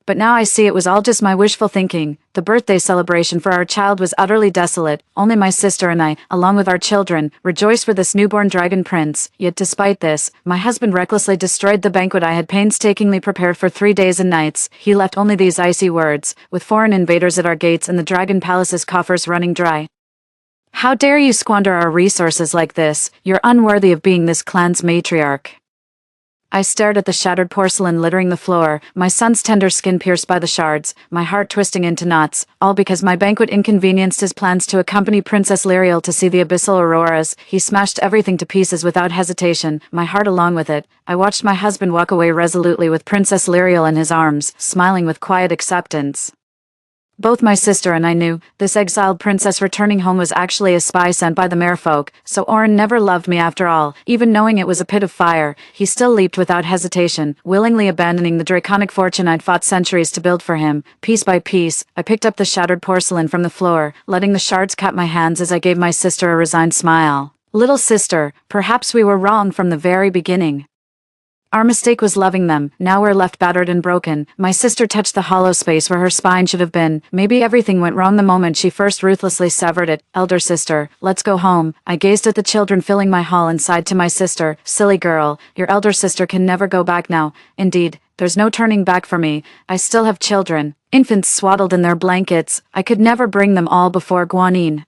But now I see it was all just my wishful thinking. The birthday celebration for our child was utterly desolate. Only my sister and I, along with our children, rejoiced for this newborn dragon prince. Yet despite this, my husband recklessly destroyed the banquet I had painstakingly prepared for 3 days and nights. He left only these icy words: "With foreign invaders at our gates and the Dragon Palace's coffers running dry, how dare you squander our resources like this? You're unworthy of being this clan's matriarch." I stared at the shattered porcelain littering the floor, my son's tender skin pierced by the shards, my heart twisting into knots, all because my banquet inconvenienced his plans to accompany Princess Lyriel to see the abyssal auroras. He smashed everything to pieces without hesitation, my heart along with it. I watched my husband walk away resolutely with Princess Lyriel in his arms, smiling with quiet acceptance. Both my sister and I knew this exiled princess returning home was actually a spy sent by the merfolk, so Orin never loved me after all. Even knowing it was a pit of fire, he still leaped without hesitation, willingly abandoning the draconic fortune I'd fought centuries to build for him. Piece by piece, I picked up the shattered porcelain from the floor, letting the shards cut my hands as I gave my sister a resigned smile. Little sister, perhaps we were wrong from the very beginning. Our mistake was loving them, now we're left battered and broken. My sister touched the hollow space where her spine should have been. Maybe everything went wrong the moment she first ruthlessly severed it. Elder sister, let's go home. I gazed at the children filling my hall and sighed to my sister. Silly girl, your elder sister can never go back now. Indeed, there's no turning back for me. I still have children. Infants swaddled in their blankets. I could never bring them all before Guanyin.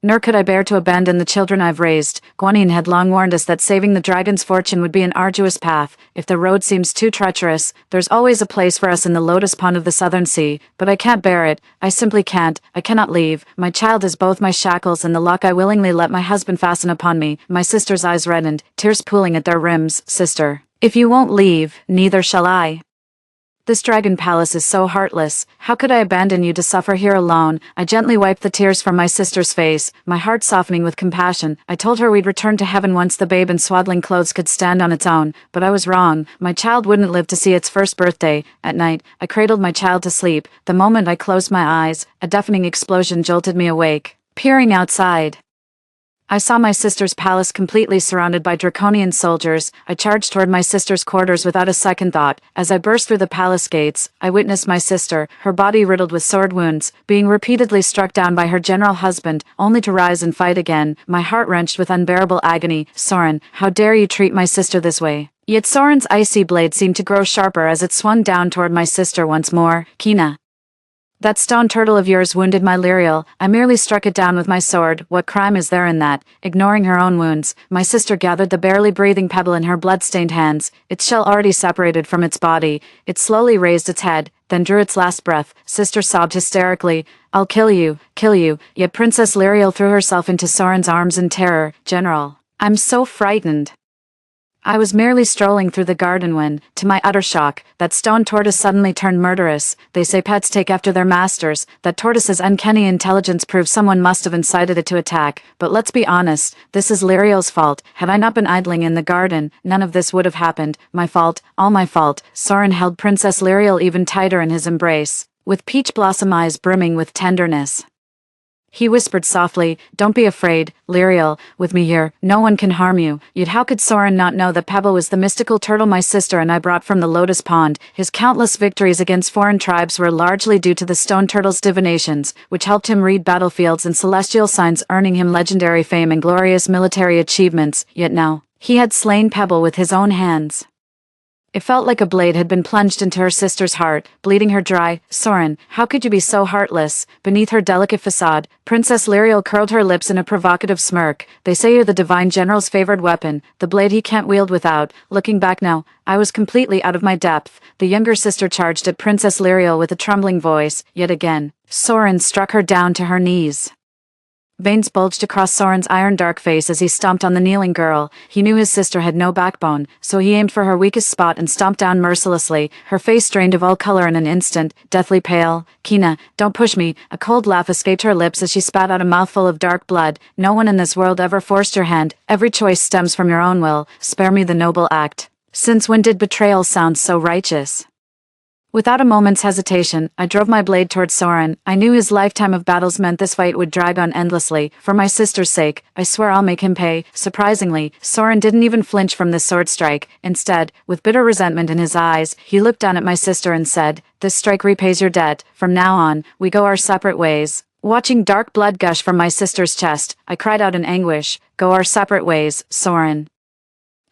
Nor could I bear to abandon the children I've raised. Guanyin had long warned us that saving the dragon's fortune would be an arduous path. If the road seems too treacherous, there's always a place for us in the lotus pond of the southern sea. But I can't bear it. I simply can't. I cannot leave. My child is both my shackles and the lock I willingly let my husband fasten upon me. My sister's eyes reddened, tears pooling at their rims. Sister, if you won't leave, neither shall I. This dragon palace is so heartless. How could I abandon you to suffer here alone? I gently wiped the tears from my sister's face, my heart softening with compassion. I told her we'd return to heaven once the babe in swaddling clothes could stand on its own. But I was wrong. My child wouldn't live to see its first birthday. At night, I cradled my child to sleep. The moment I closed my eyes, a deafening explosion jolted me awake. Peering outside, I saw my sister's palace completely surrounded by draconian soldiers. I charged toward my sister's quarters without a second thought. As I burst through the palace gates, I witnessed my sister, her body riddled with sword wounds, being repeatedly struck down by her general husband, only to rise and fight again, my heart wrenched with unbearable agony. Soren, how dare you treat my sister this way? Yet Soren's icy blade seemed to grow sharper as it swung down toward my sister once more. Kina, that stone turtle of yours wounded my Lyriel. I merely struck it down with my sword. What crime is there in that? Ignoring her own wounds, my sister gathered the barely breathing pebble in her blood-stained hands, its shell already separated from its body. It slowly raised its head, then drew its last breath. Sister sobbed hysterically. I'll kill you, kill you. Yet Princess Lyriel threw herself into Soren's arms in terror. General, I'm so frightened. I was merely strolling through the garden when, to my utter shock, that stone tortoise suddenly turned murderous. They say pets take after their masters. That tortoise's uncanny intelligence proves someone must have incited it to attack. But let's be honest, this is Lyriel's fault. Had I not been idling in the garden, none of this would have happened. My fault, all my fault. Soren held Princess Lyriel even tighter in his embrace, with peach blossom eyes brimming with tenderness. He whispered softly, don't be afraid, Lyriel, with me here, no one can harm you. Yet how could Soren not know that Pebble was the mystical turtle my sister and I brought from the Lotus Pond? His countless victories against foreign tribes were largely due to the stone turtle's divinations, which helped him read battlefields and celestial signs, earning him legendary fame and glorious military achievements. Yet now, he had slain Pebble with his own hands. It felt like a blade had been plunged into her sister's heart, bleeding her dry. Soren, how could you be so heartless? Beneath her delicate facade, Princess Lyriel curled her lips in a provocative smirk. They say you're the divine general's favored weapon, the blade he can't wield without. Looking back now, I was completely out of my depth. The younger sister charged at Princess Lyriel with a trembling voice. Yet again, Soren struck her down to her knees. Veins bulged across Soren's iron-dark face as he stomped on the kneeling girl. He knew his sister had no backbone, so he aimed for her weakest spot and stomped down mercilessly. Her face drained of all color in an instant, deathly pale. Kina, don't push me. A cold laugh escaped her lips as she spat out a mouthful of dark blood. No one in this world ever forced your hand. Every choice stems from your own will. Spare me the noble act. Since when did betrayal sound so righteous? Without a moment's hesitation, I drove my blade toward Soren. I knew his lifetime of battles meant this fight would drag on endlessly. For my sister's sake, I swear I'll make him pay. Surprisingly, Soren didn't even flinch from this sword strike. Instead, with bitter resentment in his eyes, he looked down at my sister and said, "This strike repays your debt. From now on, we go our separate ways." Watching dark blood gush from my sister's chest, I cried out in anguish, "Go our separate ways, Soren.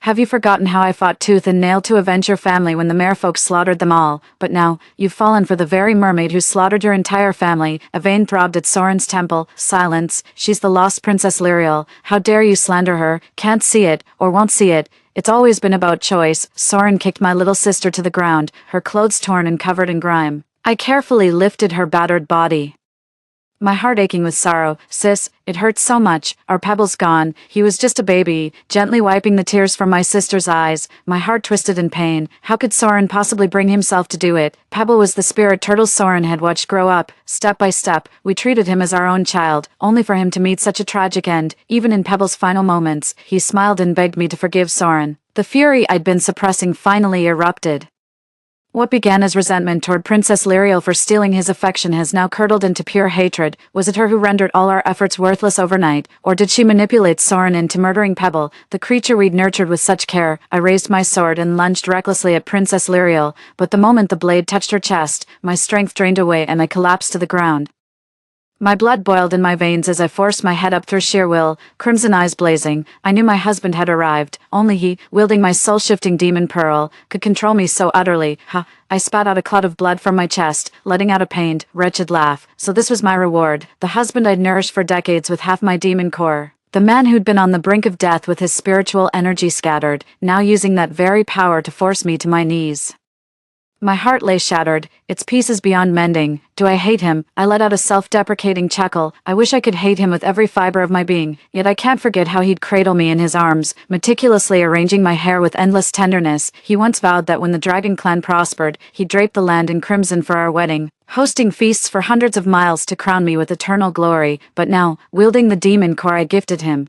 Have you forgotten how I fought tooth and nail to avenge your family when the merfolk slaughtered them all? But now, you've fallen for the very mermaid who slaughtered your entire family." A vein throbbed at Soren's temple. "Silence. She's the lost Princess Lyriel. How dare you slander her? Can't see it, or won't see it. It's always been about choice. Soren kicked my little sister to the ground, her clothes torn and covered in grime. I carefully lifted her battered body, my heart aching with sorrow. Sis, it hurts so much. Our Pebble's gone. He was just a baby. Gently wiping the tears from my sister's eyes, my heart twisted in pain. How could Soren possibly bring himself to do it? Pebble was the spirit turtle Soren had watched grow up. Step by step, we treated him as our own child, only for him to meet such a tragic end. Even in Pebble's final moments, he smiled and begged me to forgive Soren. The fury I'd been suppressing finally erupted. What began as resentment toward Princess Lyriel for stealing his affection has now curdled into pure hatred. Was it her who rendered all our efforts worthless overnight, or did she manipulate Soren into murdering Pebble, the creature we'd nurtured with such care? I raised my sword and lunged recklessly at Princess Lyriel, but the moment the blade touched her chest, my strength drained away and I collapsed to the ground. My blood boiled in my veins as I forced my head up through sheer will, crimson eyes blazing. I knew my husband had arrived. Only he, wielding my soul-shifting demon pearl, could control me so utterly. Ha! I spat out a clot of blood from my chest, letting out a pained, wretched laugh. So this was my reward, the husband I'd nourished for decades with half my demon core. The man who'd been on the brink of death with his spiritual energy scattered, now using that very power to force me to my knees. My heart lay shattered, its pieces beyond mending. Do I hate him? I let out a self-deprecating chuckle. I wish I could hate him with every fiber of my being, yet I can't forget how he'd cradle me in his arms, meticulously arranging my hair with endless tenderness. He once vowed that when the dragon clan prospered, he'd drape the land in crimson for our wedding, hosting feasts for hundreds of miles to crown me with eternal glory. But now, wielding the demon core I gifted him,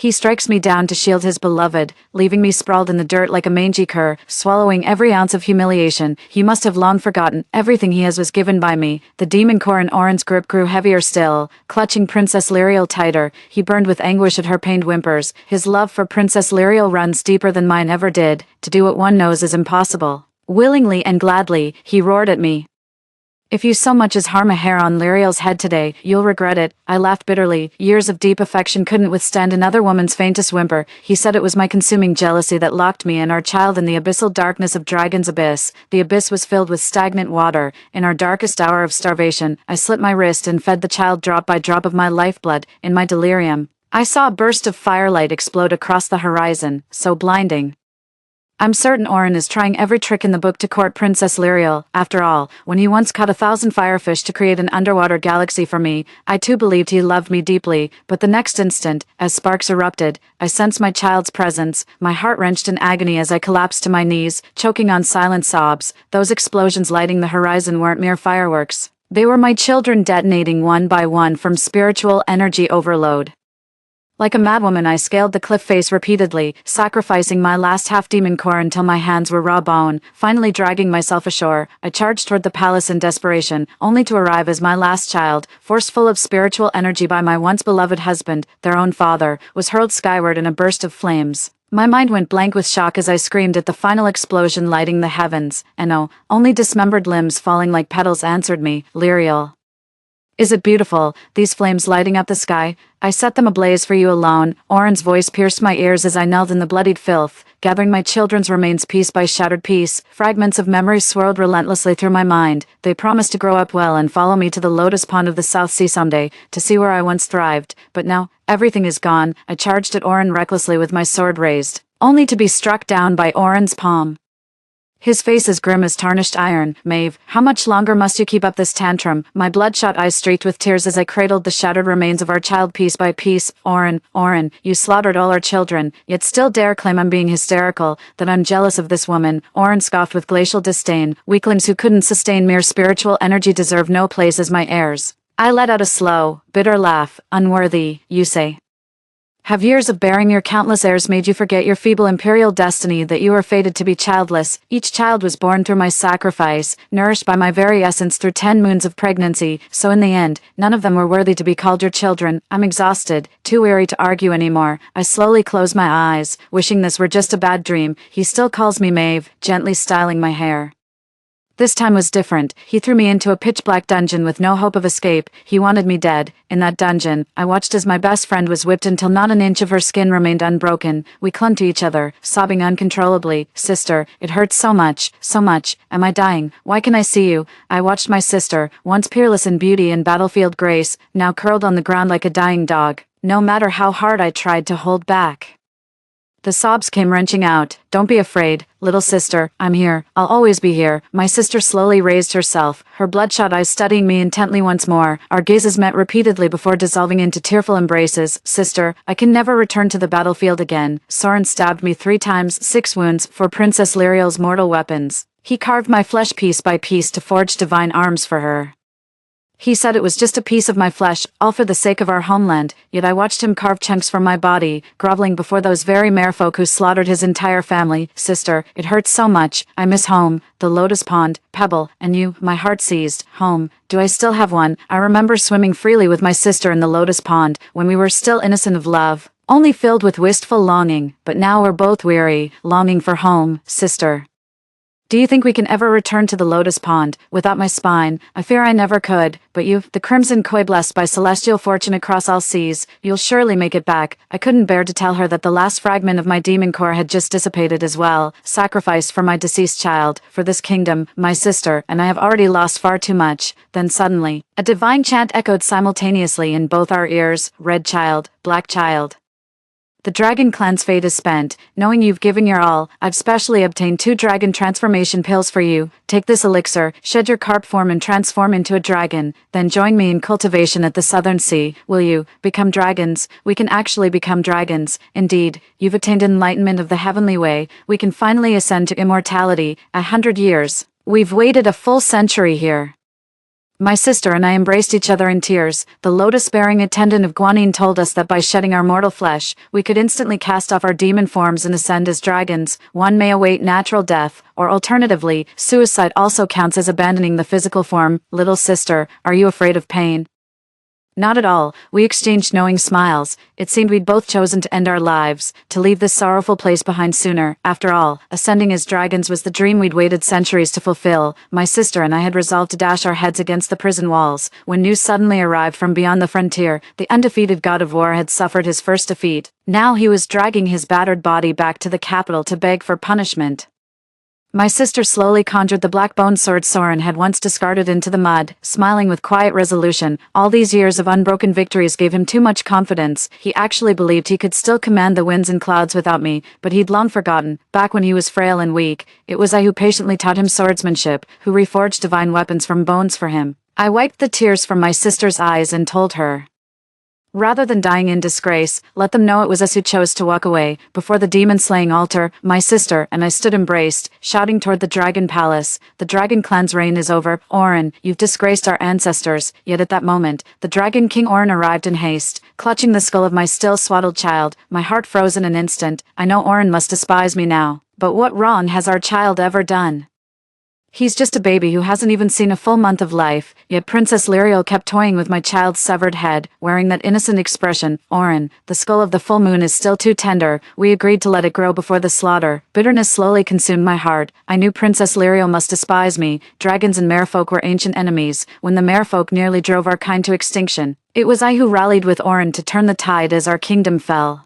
he strikes me down to shield his beloved, leaving me sprawled in the dirt like a mangy cur, swallowing every ounce of humiliation. He must have long forgotten everything he has was given by me. The demon core in Oren's grip grew heavier still, clutching Princess Lyriel tighter. He burned with anguish at her pained whimpers. His love for Princess Lyriel runs deeper than mine ever did. To do what one knows is impossible. Willingly and gladly, he roared at me. If you so much as harm a hair on Lyriel's head today, you'll regret it. I laughed bitterly. Years of deep affection couldn't withstand another woman's faintest whimper. He said it was my consuming jealousy that locked me and our child in the abyssal darkness of Dragon's Abyss. The abyss was filled with stagnant water. In our darkest hour of starvation, I slit my wrist and fed the child drop by drop of my lifeblood. In my delirium, I saw a burst of firelight explode across the horizon, so blinding. I'm certain Oren is trying every trick in the book to court Princess Lyriel. After all, when he once caught 1,000 firefish to create an underwater galaxy for me, I too believed he loved me deeply. But the next instant, as sparks erupted, I sensed my child's presence, my heart wrenched in agony as I collapsed to my knees, choking on silent sobs. Those explosions lighting the horizon weren't mere fireworks. They were my children detonating one by one from spiritual energy overload. Like a madwoman I scaled the cliff face repeatedly, sacrificing my last half-demon core until my hands were raw bone. Finally dragging myself ashore, I charged toward the palace in desperation, only to arrive as my last child, forced full of spiritual energy by my once-beloved husband, their own father, was hurled skyward in a burst of flames. My mind went blank with shock as I screamed at the final explosion lighting the heavens, and oh, only dismembered limbs falling like petals answered me. Lyriel. Is it beautiful, these flames lighting up the sky? I set them ablaze for you alone. Oren's voice pierced my ears as I knelt in the bloodied filth, gathering my children's remains piece by shattered piece. Fragments of memory swirled relentlessly through my mind. They promised to grow up well and follow me to the lotus pond of the South Sea someday, to see where I once thrived. But now, everything is gone. I charged at Oren recklessly with my sword raised, only to be struck down by Oren's palm. His face as grim as tarnished iron. Maeve, how much longer must you keep up this tantrum? My bloodshot eyes streaked with tears as I cradled the shattered remains of our child piece by piece. Oren, you slaughtered all our children, yet still dare claim I'm being hysterical, that I'm jealous of this woman. Oren scoffed with glacial disdain. Weaklings who couldn't sustain mere spiritual energy deserve no place as my heirs. I let out a slow, bitter laugh. Unworthy, you say. Have years of bearing your countless heirs made you forget your feeble imperial destiny that you were fated to be childless? Each child was born through my sacrifice, nourished by my very essence through 10 moons of pregnancy, so in the end, none of them were worthy to be called your children. I'm exhausted, too weary to argue anymore. I slowly close my eyes, wishing this were just a bad dream. He still calls me Maeve, gently styling my hair. This time was different. He threw me into a pitch-black dungeon with no hope of escape. He wanted me dead. In that dungeon, I watched as my best friend was whipped until not an inch of her skin remained unbroken. We clung to each other, sobbing uncontrollably. Sister, it hurts so much, so much. Am I dying? Why can I see you? I watched my sister, once peerless in beauty and battlefield grace, now curled on the ground like a dying dog. No matter how hard I tried to hold back, The sobs came wrenching out. "Don't be afraid, little sister, I'm here, I'll always be here." My sister slowly raised herself, her bloodshot eyes studying me intently once more. Our gazes met repeatedly before dissolving into tearful embraces. "Sister, I can never return to the battlefield again. Soren stabbed me 3 times, 6 wounds, for Princess Lyriel's mortal weapons. He carved my flesh piece by piece to forge divine arms for her. He said it was just a piece of my flesh, all for the sake of our homeland, yet I watched him carve chunks from my body, groveling before those very merfolk who slaughtered his entire family. Sister, it hurts so much. I miss home, the lotus pond, Pebble, and you." My heart seized. Home. Do I still have one? I remember swimming freely with my sister in the lotus pond, when we were still innocent of love, only filled with wistful longing, but now we're both weary, longing for home, sister. Do you think we can ever return to the lotus pond, without my spine? I fear I never could, but you, the crimson koi blessed by celestial fortune across all seas, you'll surely make it back. I couldn't bear to tell her that the last fragment of my demon core had just dissipated as well, sacrificed for my deceased child, for this kingdom, my sister, and I have already lost far too much. Then suddenly, a divine chant echoed simultaneously in both our ears: "Red child, black child. The dragon clan's fate is spent. Knowing you've given your all, I've specially obtained 2 dragon transformation pills for you. Take this elixir, shed your carp form and transform into a dragon. Then join me in cultivation at the southern sea. Will you become dragons? We can actually become dragons. Indeed, you've attained enlightenment of the heavenly way. We can finally ascend to immortality. 100 years. We've waited a full century here." My sister and I embraced each other in tears. The lotus-bearing attendant of Guanyin told us that by shedding our mortal flesh, we could instantly cast off our demon forms and ascend as dragons. One may await natural death, or alternatively, suicide also counts as abandoning the physical form. Little sister, are you afraid of pain? Not at all. We exchanged knowing smiles. It seemed we'd both chosen to end our lives, to leave this sorrowful place behind sooner. After all, ascending as dragons was the dream we'd waited centuries to fulfill. My sister and I had resolved to dash our heads against the prison walls, when news suddenly arrived from beyond the frontier. The undefeated god of war had suffered his first defeat. Now he was dragging his battered body back to the capital to beg for punishment. My sister slowly conjured the black-boned sword Soren had once discarded into the mud, smiling with quiet resolution. All these years of unbroken victories gave him too much confidence. He actually believed he could still command the winds and clouds without me, but he'd long forgotten, back when he was frail and weak, it was I who patiently taught him swordsmanship, who reforged divine weapons from bones for him. I wiped the tears from my sister's eyes and told her, "Rather than dying in disgrace, let them know it was us who chose to walk away." Before the demon-slaying altar, my sister and I stood embraced, shouting toward the dragon palace. "The dragon clan's reign is over. Oren, you've disgraced our ancestors." Yet at that moment, the dragon king Oren arrived in haste, clutching the skull of my still swaddled child. My heart froze in an instant. I know Oren must despise me now. But what wrong has our child ever done? He's just a baby who hasn't even seen a full month of life, yet Princess Lyriel kept toying with my child's severed head, wearing that innocent expression. "Oren, the skull of the full moon is still too tender. We agreed to let it grow before the slaughter." Bitterness slowly consumed my heart. I knew Princess Lyriel must despise me. Dragons and merfolk were ancient enemies. When the merfolk nearly drove our kind to extinction, it was I who rallied with Oren to turn the tide as our kingdom fell.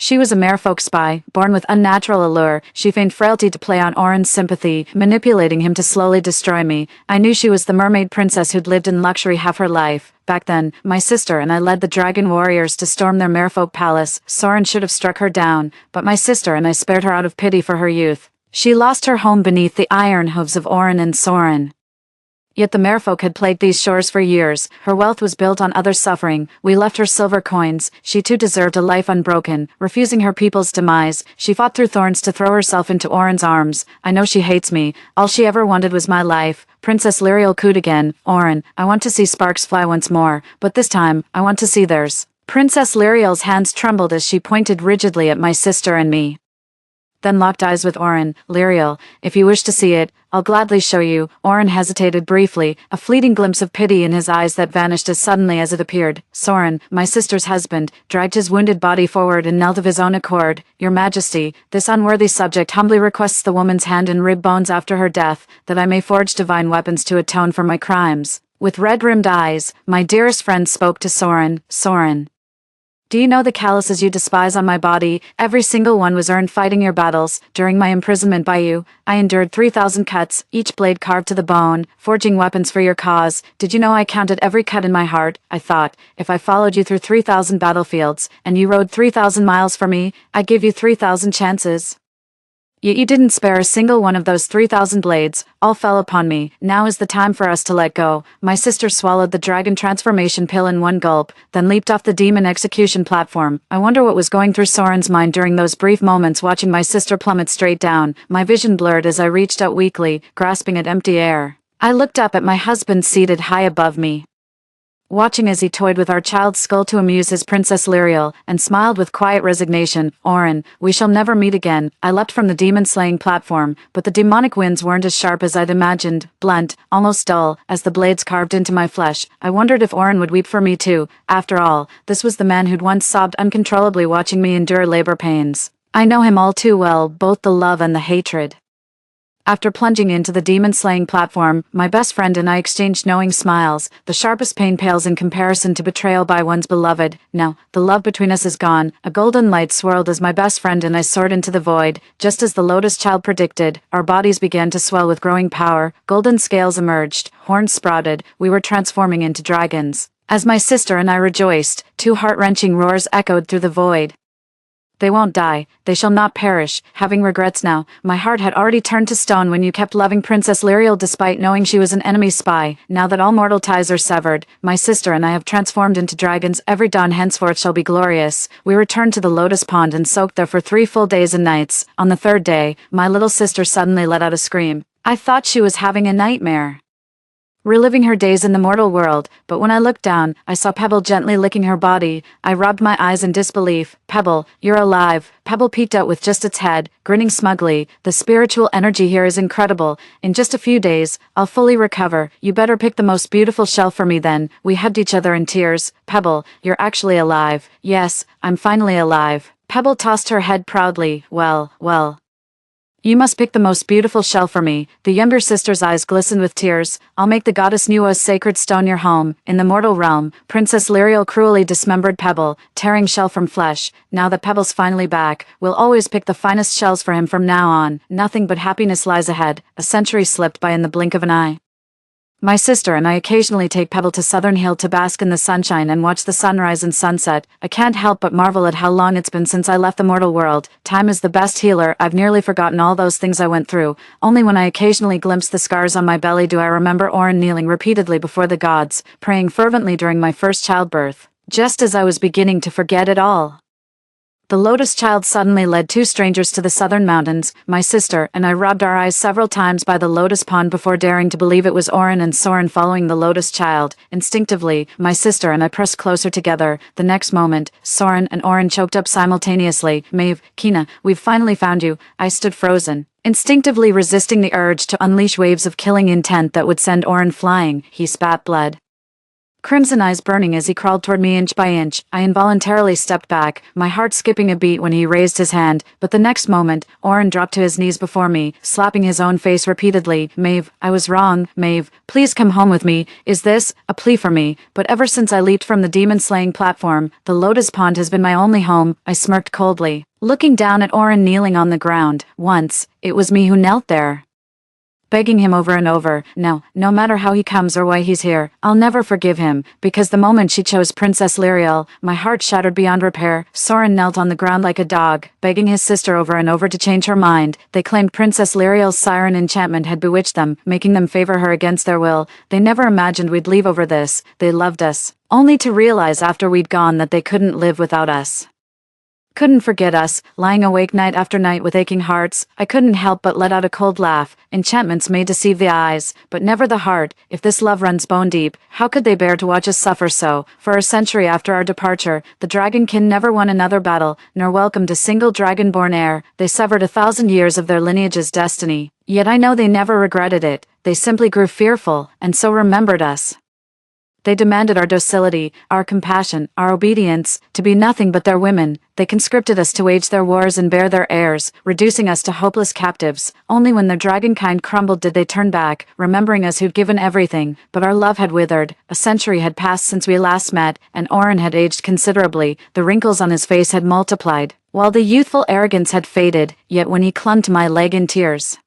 She was a merfolk spy, born with unnatural allure. She feigned frailty to play on Oren's sympathy, manipulating him to slowly destroy me. I knew she was the mermaid princess who'd lived in luxury half her life. Back then, my sister and I led the dragon warriors to storm their merfolk palace. Soren should have struck her down, but my sister and I spared her out of pity for her youth. She lost her home beneath the iron hooves of Oren and Soren. Yet the merfolk had plagued these shores for years. Her wealth was built on others' suffering. We left her silver coins. She too deserved a life unbroken. Refusing her people's demise, she fought through thorns to throw herself into Oren's arms. I know she hates me. All she ever wanted was my life. Princess Lyriel cooed again. "Oren, I want to see sparks fly once more, but this time, I want to see theirs." Princess Lyriel's hands trembled as she pointed rigidly at my sister and me. Then locked eyes with Oren. "Lyriel, if you wish to see it, I'll gladly show you." Oren hesitated briefly, a fleeting glimpse of pity in his eyes that vanished as suddenly as it appeared. Soren, my sister's husband, dragged his wounded body forward and knelt of his own accord. "Your Majesty, this unworthy subject humbly requests the woman's hand and rib bones after her death, that I may forge divine weapons to atone for my crimes." With red-rimmed eyes, my dearest friend spoke to Soren. "Soren, Do you know the calluses you despise on my body? Every single one was earned fighting your battles. During my imprisonment by you, I endured 3,000 cuts, each blade carved to the bone, forging weapons for your cause. Did you know I counted every cut in my heart? I thought, if I followed you through 3,000 battlefields, and you rode 3,000 miles for me, I'd give you 3,000 chances. Yet you didn't spare a single one of those 3,000 blades, all fell upon me. Now is the time for us to let go. My sister swallowed the dragon transformation pill in one gulp, then leaped off the demon execution platform. I wonder what was going through Soren's mind during those brief moments watching my sister plummet straight down. My vision blurred as I reached out weakly, grasping at empty air. I looked up at my husband seated high above me, watching as he toyed with our child's skull to amuse his Princess Lyriel, and smiled with quiet resignation. Oren, we shall never meet again. I leapt from the demon-slaying platform, but the demonic winds weren't as sharp as I'd imagined, blunt, almost dull, as the blades carved into my flesh. I wondered if Oren would weep for me too. After all, this was the man who'd once sobbed uncontrollably watching me endure labor pains. I know him all too well, both the love and the hatred. After plunging into the demon-slaying platform, my best friend and I exchanged knowing smiles. The sharpest pain pales in comparison to betrayal by one's beloved. Now, the love between us is gone. A golden light swirled as my best friend and I soared into the void. Just as the Lotus Child predicted, our bodies began to swell with growing power. Golden scales emerged, horns sprouted. We were transforming into dragons. As my sister and I rejoiced, two heart-wrenching roars echoed through the void. They won't die, they shall not perish. Having regrets now, my heart had already turned to stone when you kept loving Princess Lyriel despite knowing she was an enemy spy. Now that all mortal ties are severed, my sister and I have transformed into dragons. Every dawn henceforth shall be glorious. We returned to the Lotus Pond and soaked there for 3 full days and nights. On the 3rd day, my little sister suddenly let out a scream. I thought she was having a nightmare, reliving her days in the mortal world, but when I looked down, I saw Pebble gently licking her body. I rubbed my eyes in disbelief. Pebble, you're alive. Pebble peeked out with just its head, grinning smugly. The spiritual energy here is incredible. In just a few days, I'll fully recover. You better pick the most beautiful shell for me then. We hugged each other in tears. Pebble, you're actually alive. Yes, I'm finally alive. Pebble tossed her head proudly. Well. You must pick the most beautiful shell for me. The younger sister's eyes glistened with tears. I'll make the goddess Nua's sacred stone your home. In the mortal realm, Princess Lyriel cruelly dismembered Pebble, tearing shell from flesh. Now that Pebble's finally back, we'll always pick the finest shells for him from now on. Nothing but happiness lies ahead. A century slipped by in the blink of an eye. My sister and I occasionally take Pebble to Southern Hill to bask in the sunshine and watch the sunrise and sunset. I can't help but marvel at how long it's been since I left the mortal world. Time is the best healer. I've nearly forgotten all those things I went through. Only when I occasionally glimpse the scars on my belly do I remember Oren kneeling repeatedly before the gods, praying fervently during my first childbirth. Just as I was beginning to forget it all, the Lotus Child suddenly led 2 strangers to the southern mountains. My sister and I rubbed our eyes several times by the Lotus Pond before daring to believe it was Oren and Soren following the Lotus Child. Instinctively, my sister and I pressed closer together. The next moment, Soren and Oren choked up simultaneously. Maeve, Kina, we've finally found you. I stood frozen, instinctively resisting the urge to unleash waves of killing intent that would send Oren flying. He spat blood, crimson eyes burning as he crawled toward me inch by inch. I involuntarily stepped back, my heart skipping a beat when he raised his hand, but the next moment, Oren dropped to his knees before me, slapping his own face repeatedly. Maeve, I was wrong. Maeve, please come home with me. Is this a plea for me? But ever since I leaped from the demon-slaying platform, the Lotus Pond has been my only home. I smirked coldly, looking down at Oren kneeling on the ground. Once, it was me who knelt there, begging him over and over. No matter how he comes or why he's here, I'll never forgive him, because the moment she chose Princess Lyriel, my heart shattered beyond repair. Soren knelt on the ground like a dog, begging his sister over and over to change her mind. They claimed Princess Lyriel's siren enchantment had bewitched them, making them favor her against their will. They never imagined we'd leave over this. They loved us, only to realize after we'd gone that they couldn't live without us. Couldn't forget us. Lying awake night after night with aching hearts, I couldn't help but let out a cold laugh. Enchantments may deceive the eyes, but never the heart. If this love runs bone deep, how could they bear to watch us suffer so? For a century after our departure, the dragonkin never won another battle, nor welcomed a single dragon-born heir. They severed 1,000 years of their lineage's destiny. Yet I know they never regretted it. They simply grew fearful, and so remembered us. They demanded our docility, our compassion, our obedience, to be nothing but their women. They conscripted us to wage their wars and bear their heirs, reducing us to hopeless captives. Only when their dragonkind crumbled did they turn back, remembering us who'd given everything, but our love had withered. A century had passed since we last met, and Oren had aged considerably. The wrinkles on his face had multiplied, while the youthful arrogance had faded, yet when he clung to my leg in tears,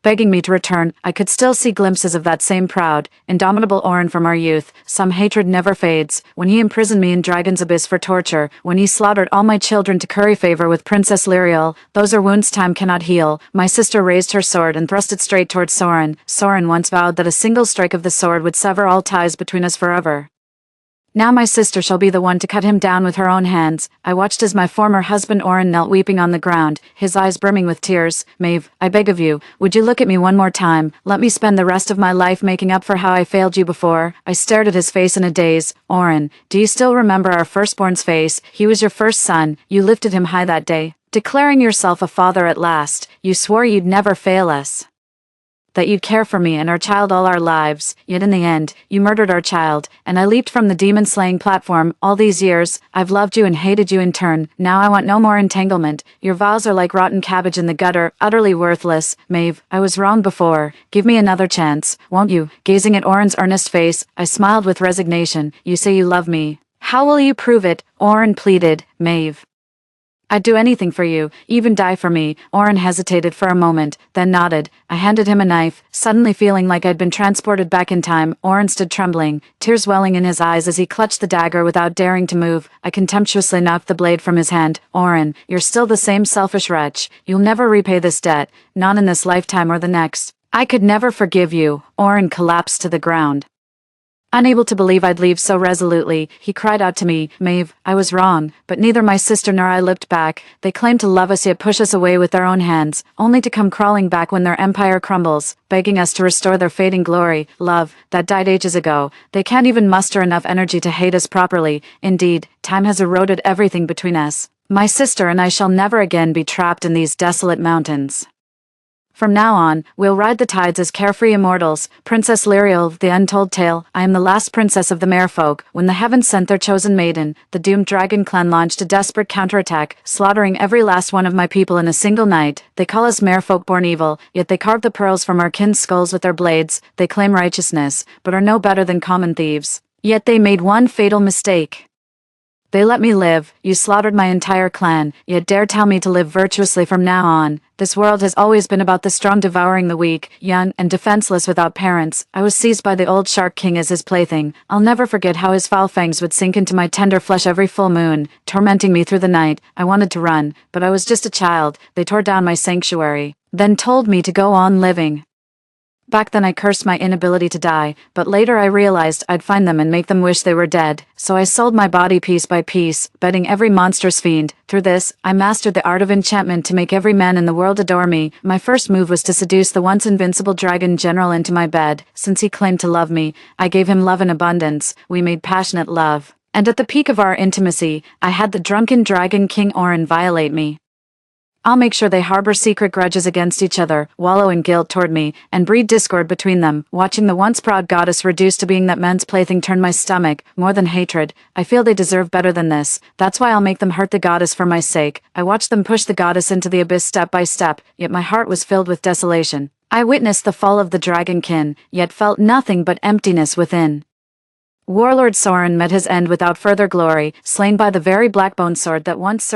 begging me to return, I could still see glimpses of that same proud, indomitable Oren from our youth. Some hatred never fades. When he imprisoned me in Dragon's Abyss for torture, when he slaughtered all my children to curry favor with Princess Lyriel, those are wounds time cannot heal. My sister raised her sword and thrust it straight towards Soren. Soren once vowed that a single strike of the sword would sever all ties between us forever. Now my sister shall be the one to cut him down with her own hands. I watched as my former husband Oren knelt weeping on the ground, his eyes brimming with tears. Maeve, I beg of you, would you look at me one more time? Let me spend the rest of my life making up for how I failed you before. I stared at his face in a daze. Oren, do you still remember our firstborn's face? He was your first son. You lifted him high that day. Declaring yourself a father at last, you swore you'd never fail us, that you'd care for me and our child all our lives, yet in the end, you murdered our child, and I leaped from the demon-slaying platform. All these years, I've loved you and hated you in turn. Now I want no more entanglement. Your vows are like rotten cabbage in the gutter, utterly worthless. Maeve, I was wrong before. Give me another chance, won't you? Gazing at Oren's earnest face, I smiled with resignation. You say you love me. How will you prove it? Oren pleaded. Maeve, I'd do anything for you, even die for me. Oren hesitated for a moment, then nodded. I handed him a knife, suddenly feeling like I'd been transported back in time. Oren stood trembling, tears welling in his eyes as he clutched the dagger without daring to move. I contemptuously knocked the blade from his hand. Oren, you're still the same selfish wretch. You'll never repay this debt, not in this lifetime or the next. I could never forgive you. Oren collapsed to the ground. Unable to believe I'd leave so resolutely, he cried out to me, Maeve, I was wrong, but neither my sister nor I looked back. They claim to love us yet push us away with their own hands, only to come crawling back when their empire crumbles, begging us to restore their fading glory. Love, that died ages ago. They can't even muster enough energy to hate us properly. Indeed, time has eroded everything between us. My sister and I shall never again be trapped in these desolate mountains. From now on, we'll ride the tides as carefree immortals. Princess Lyriel, the untold tale. I am the last princess of the merfolk. When the heavens sent their chosen maiden, the doomed dragon clan launched a desperate counterattack, slaughtering every last one of my people in a single night. They call us merfolk born evil, yet they carve the pearls from our kin's skulls with their blades. They claim righteousness, but are no better than common thieves. Yet they made one fatal mistake. They let me live. You slaughtered my entire clan, yet dare tell me to live virtuously from now on. This world has always been about the strong devouring the weak, young and defenseless without parents. I was seized by the old shark king as his plaything. I'll never forget how his foul fangs would sink into my tender flesh every full moon, tormenting me through the night. I wanted to run, but I was just a child. They tore down my sanctuary, then told me to go on living. Back then I cursed my inability to die, but later I realized I'd find them and make them wish they were dead. So I sold my body piece by piece, bedding every monstrous fiend. Through this, I mastered the art of enchantment to make every man in the world adore me. My first move was to seduce the once invincible dragon general into my bed. Since he claimed to love me, I gave him love in abundance. We made passionate love. And at the peak of our intimacy, I had the drunken dragon king Oren violate me. I'll make sure they harbor secret grudges against each other, wallow in guilt toward me, and breed discord between them. Watching the once proud goddess reduced to being that man's plaything turned my stomach. More than hatred, I feel they deserve better than this. That's why I'll make them hurt the goddess for my sake. I watched them push the goddess into the abyss step by step, yet my heart was filled with desolation. I witnessed the fall of the dragonkin, yet felt nothing but emptiness within. Warlord Soren met his end without further glory, slain by the very blackbone sword that once served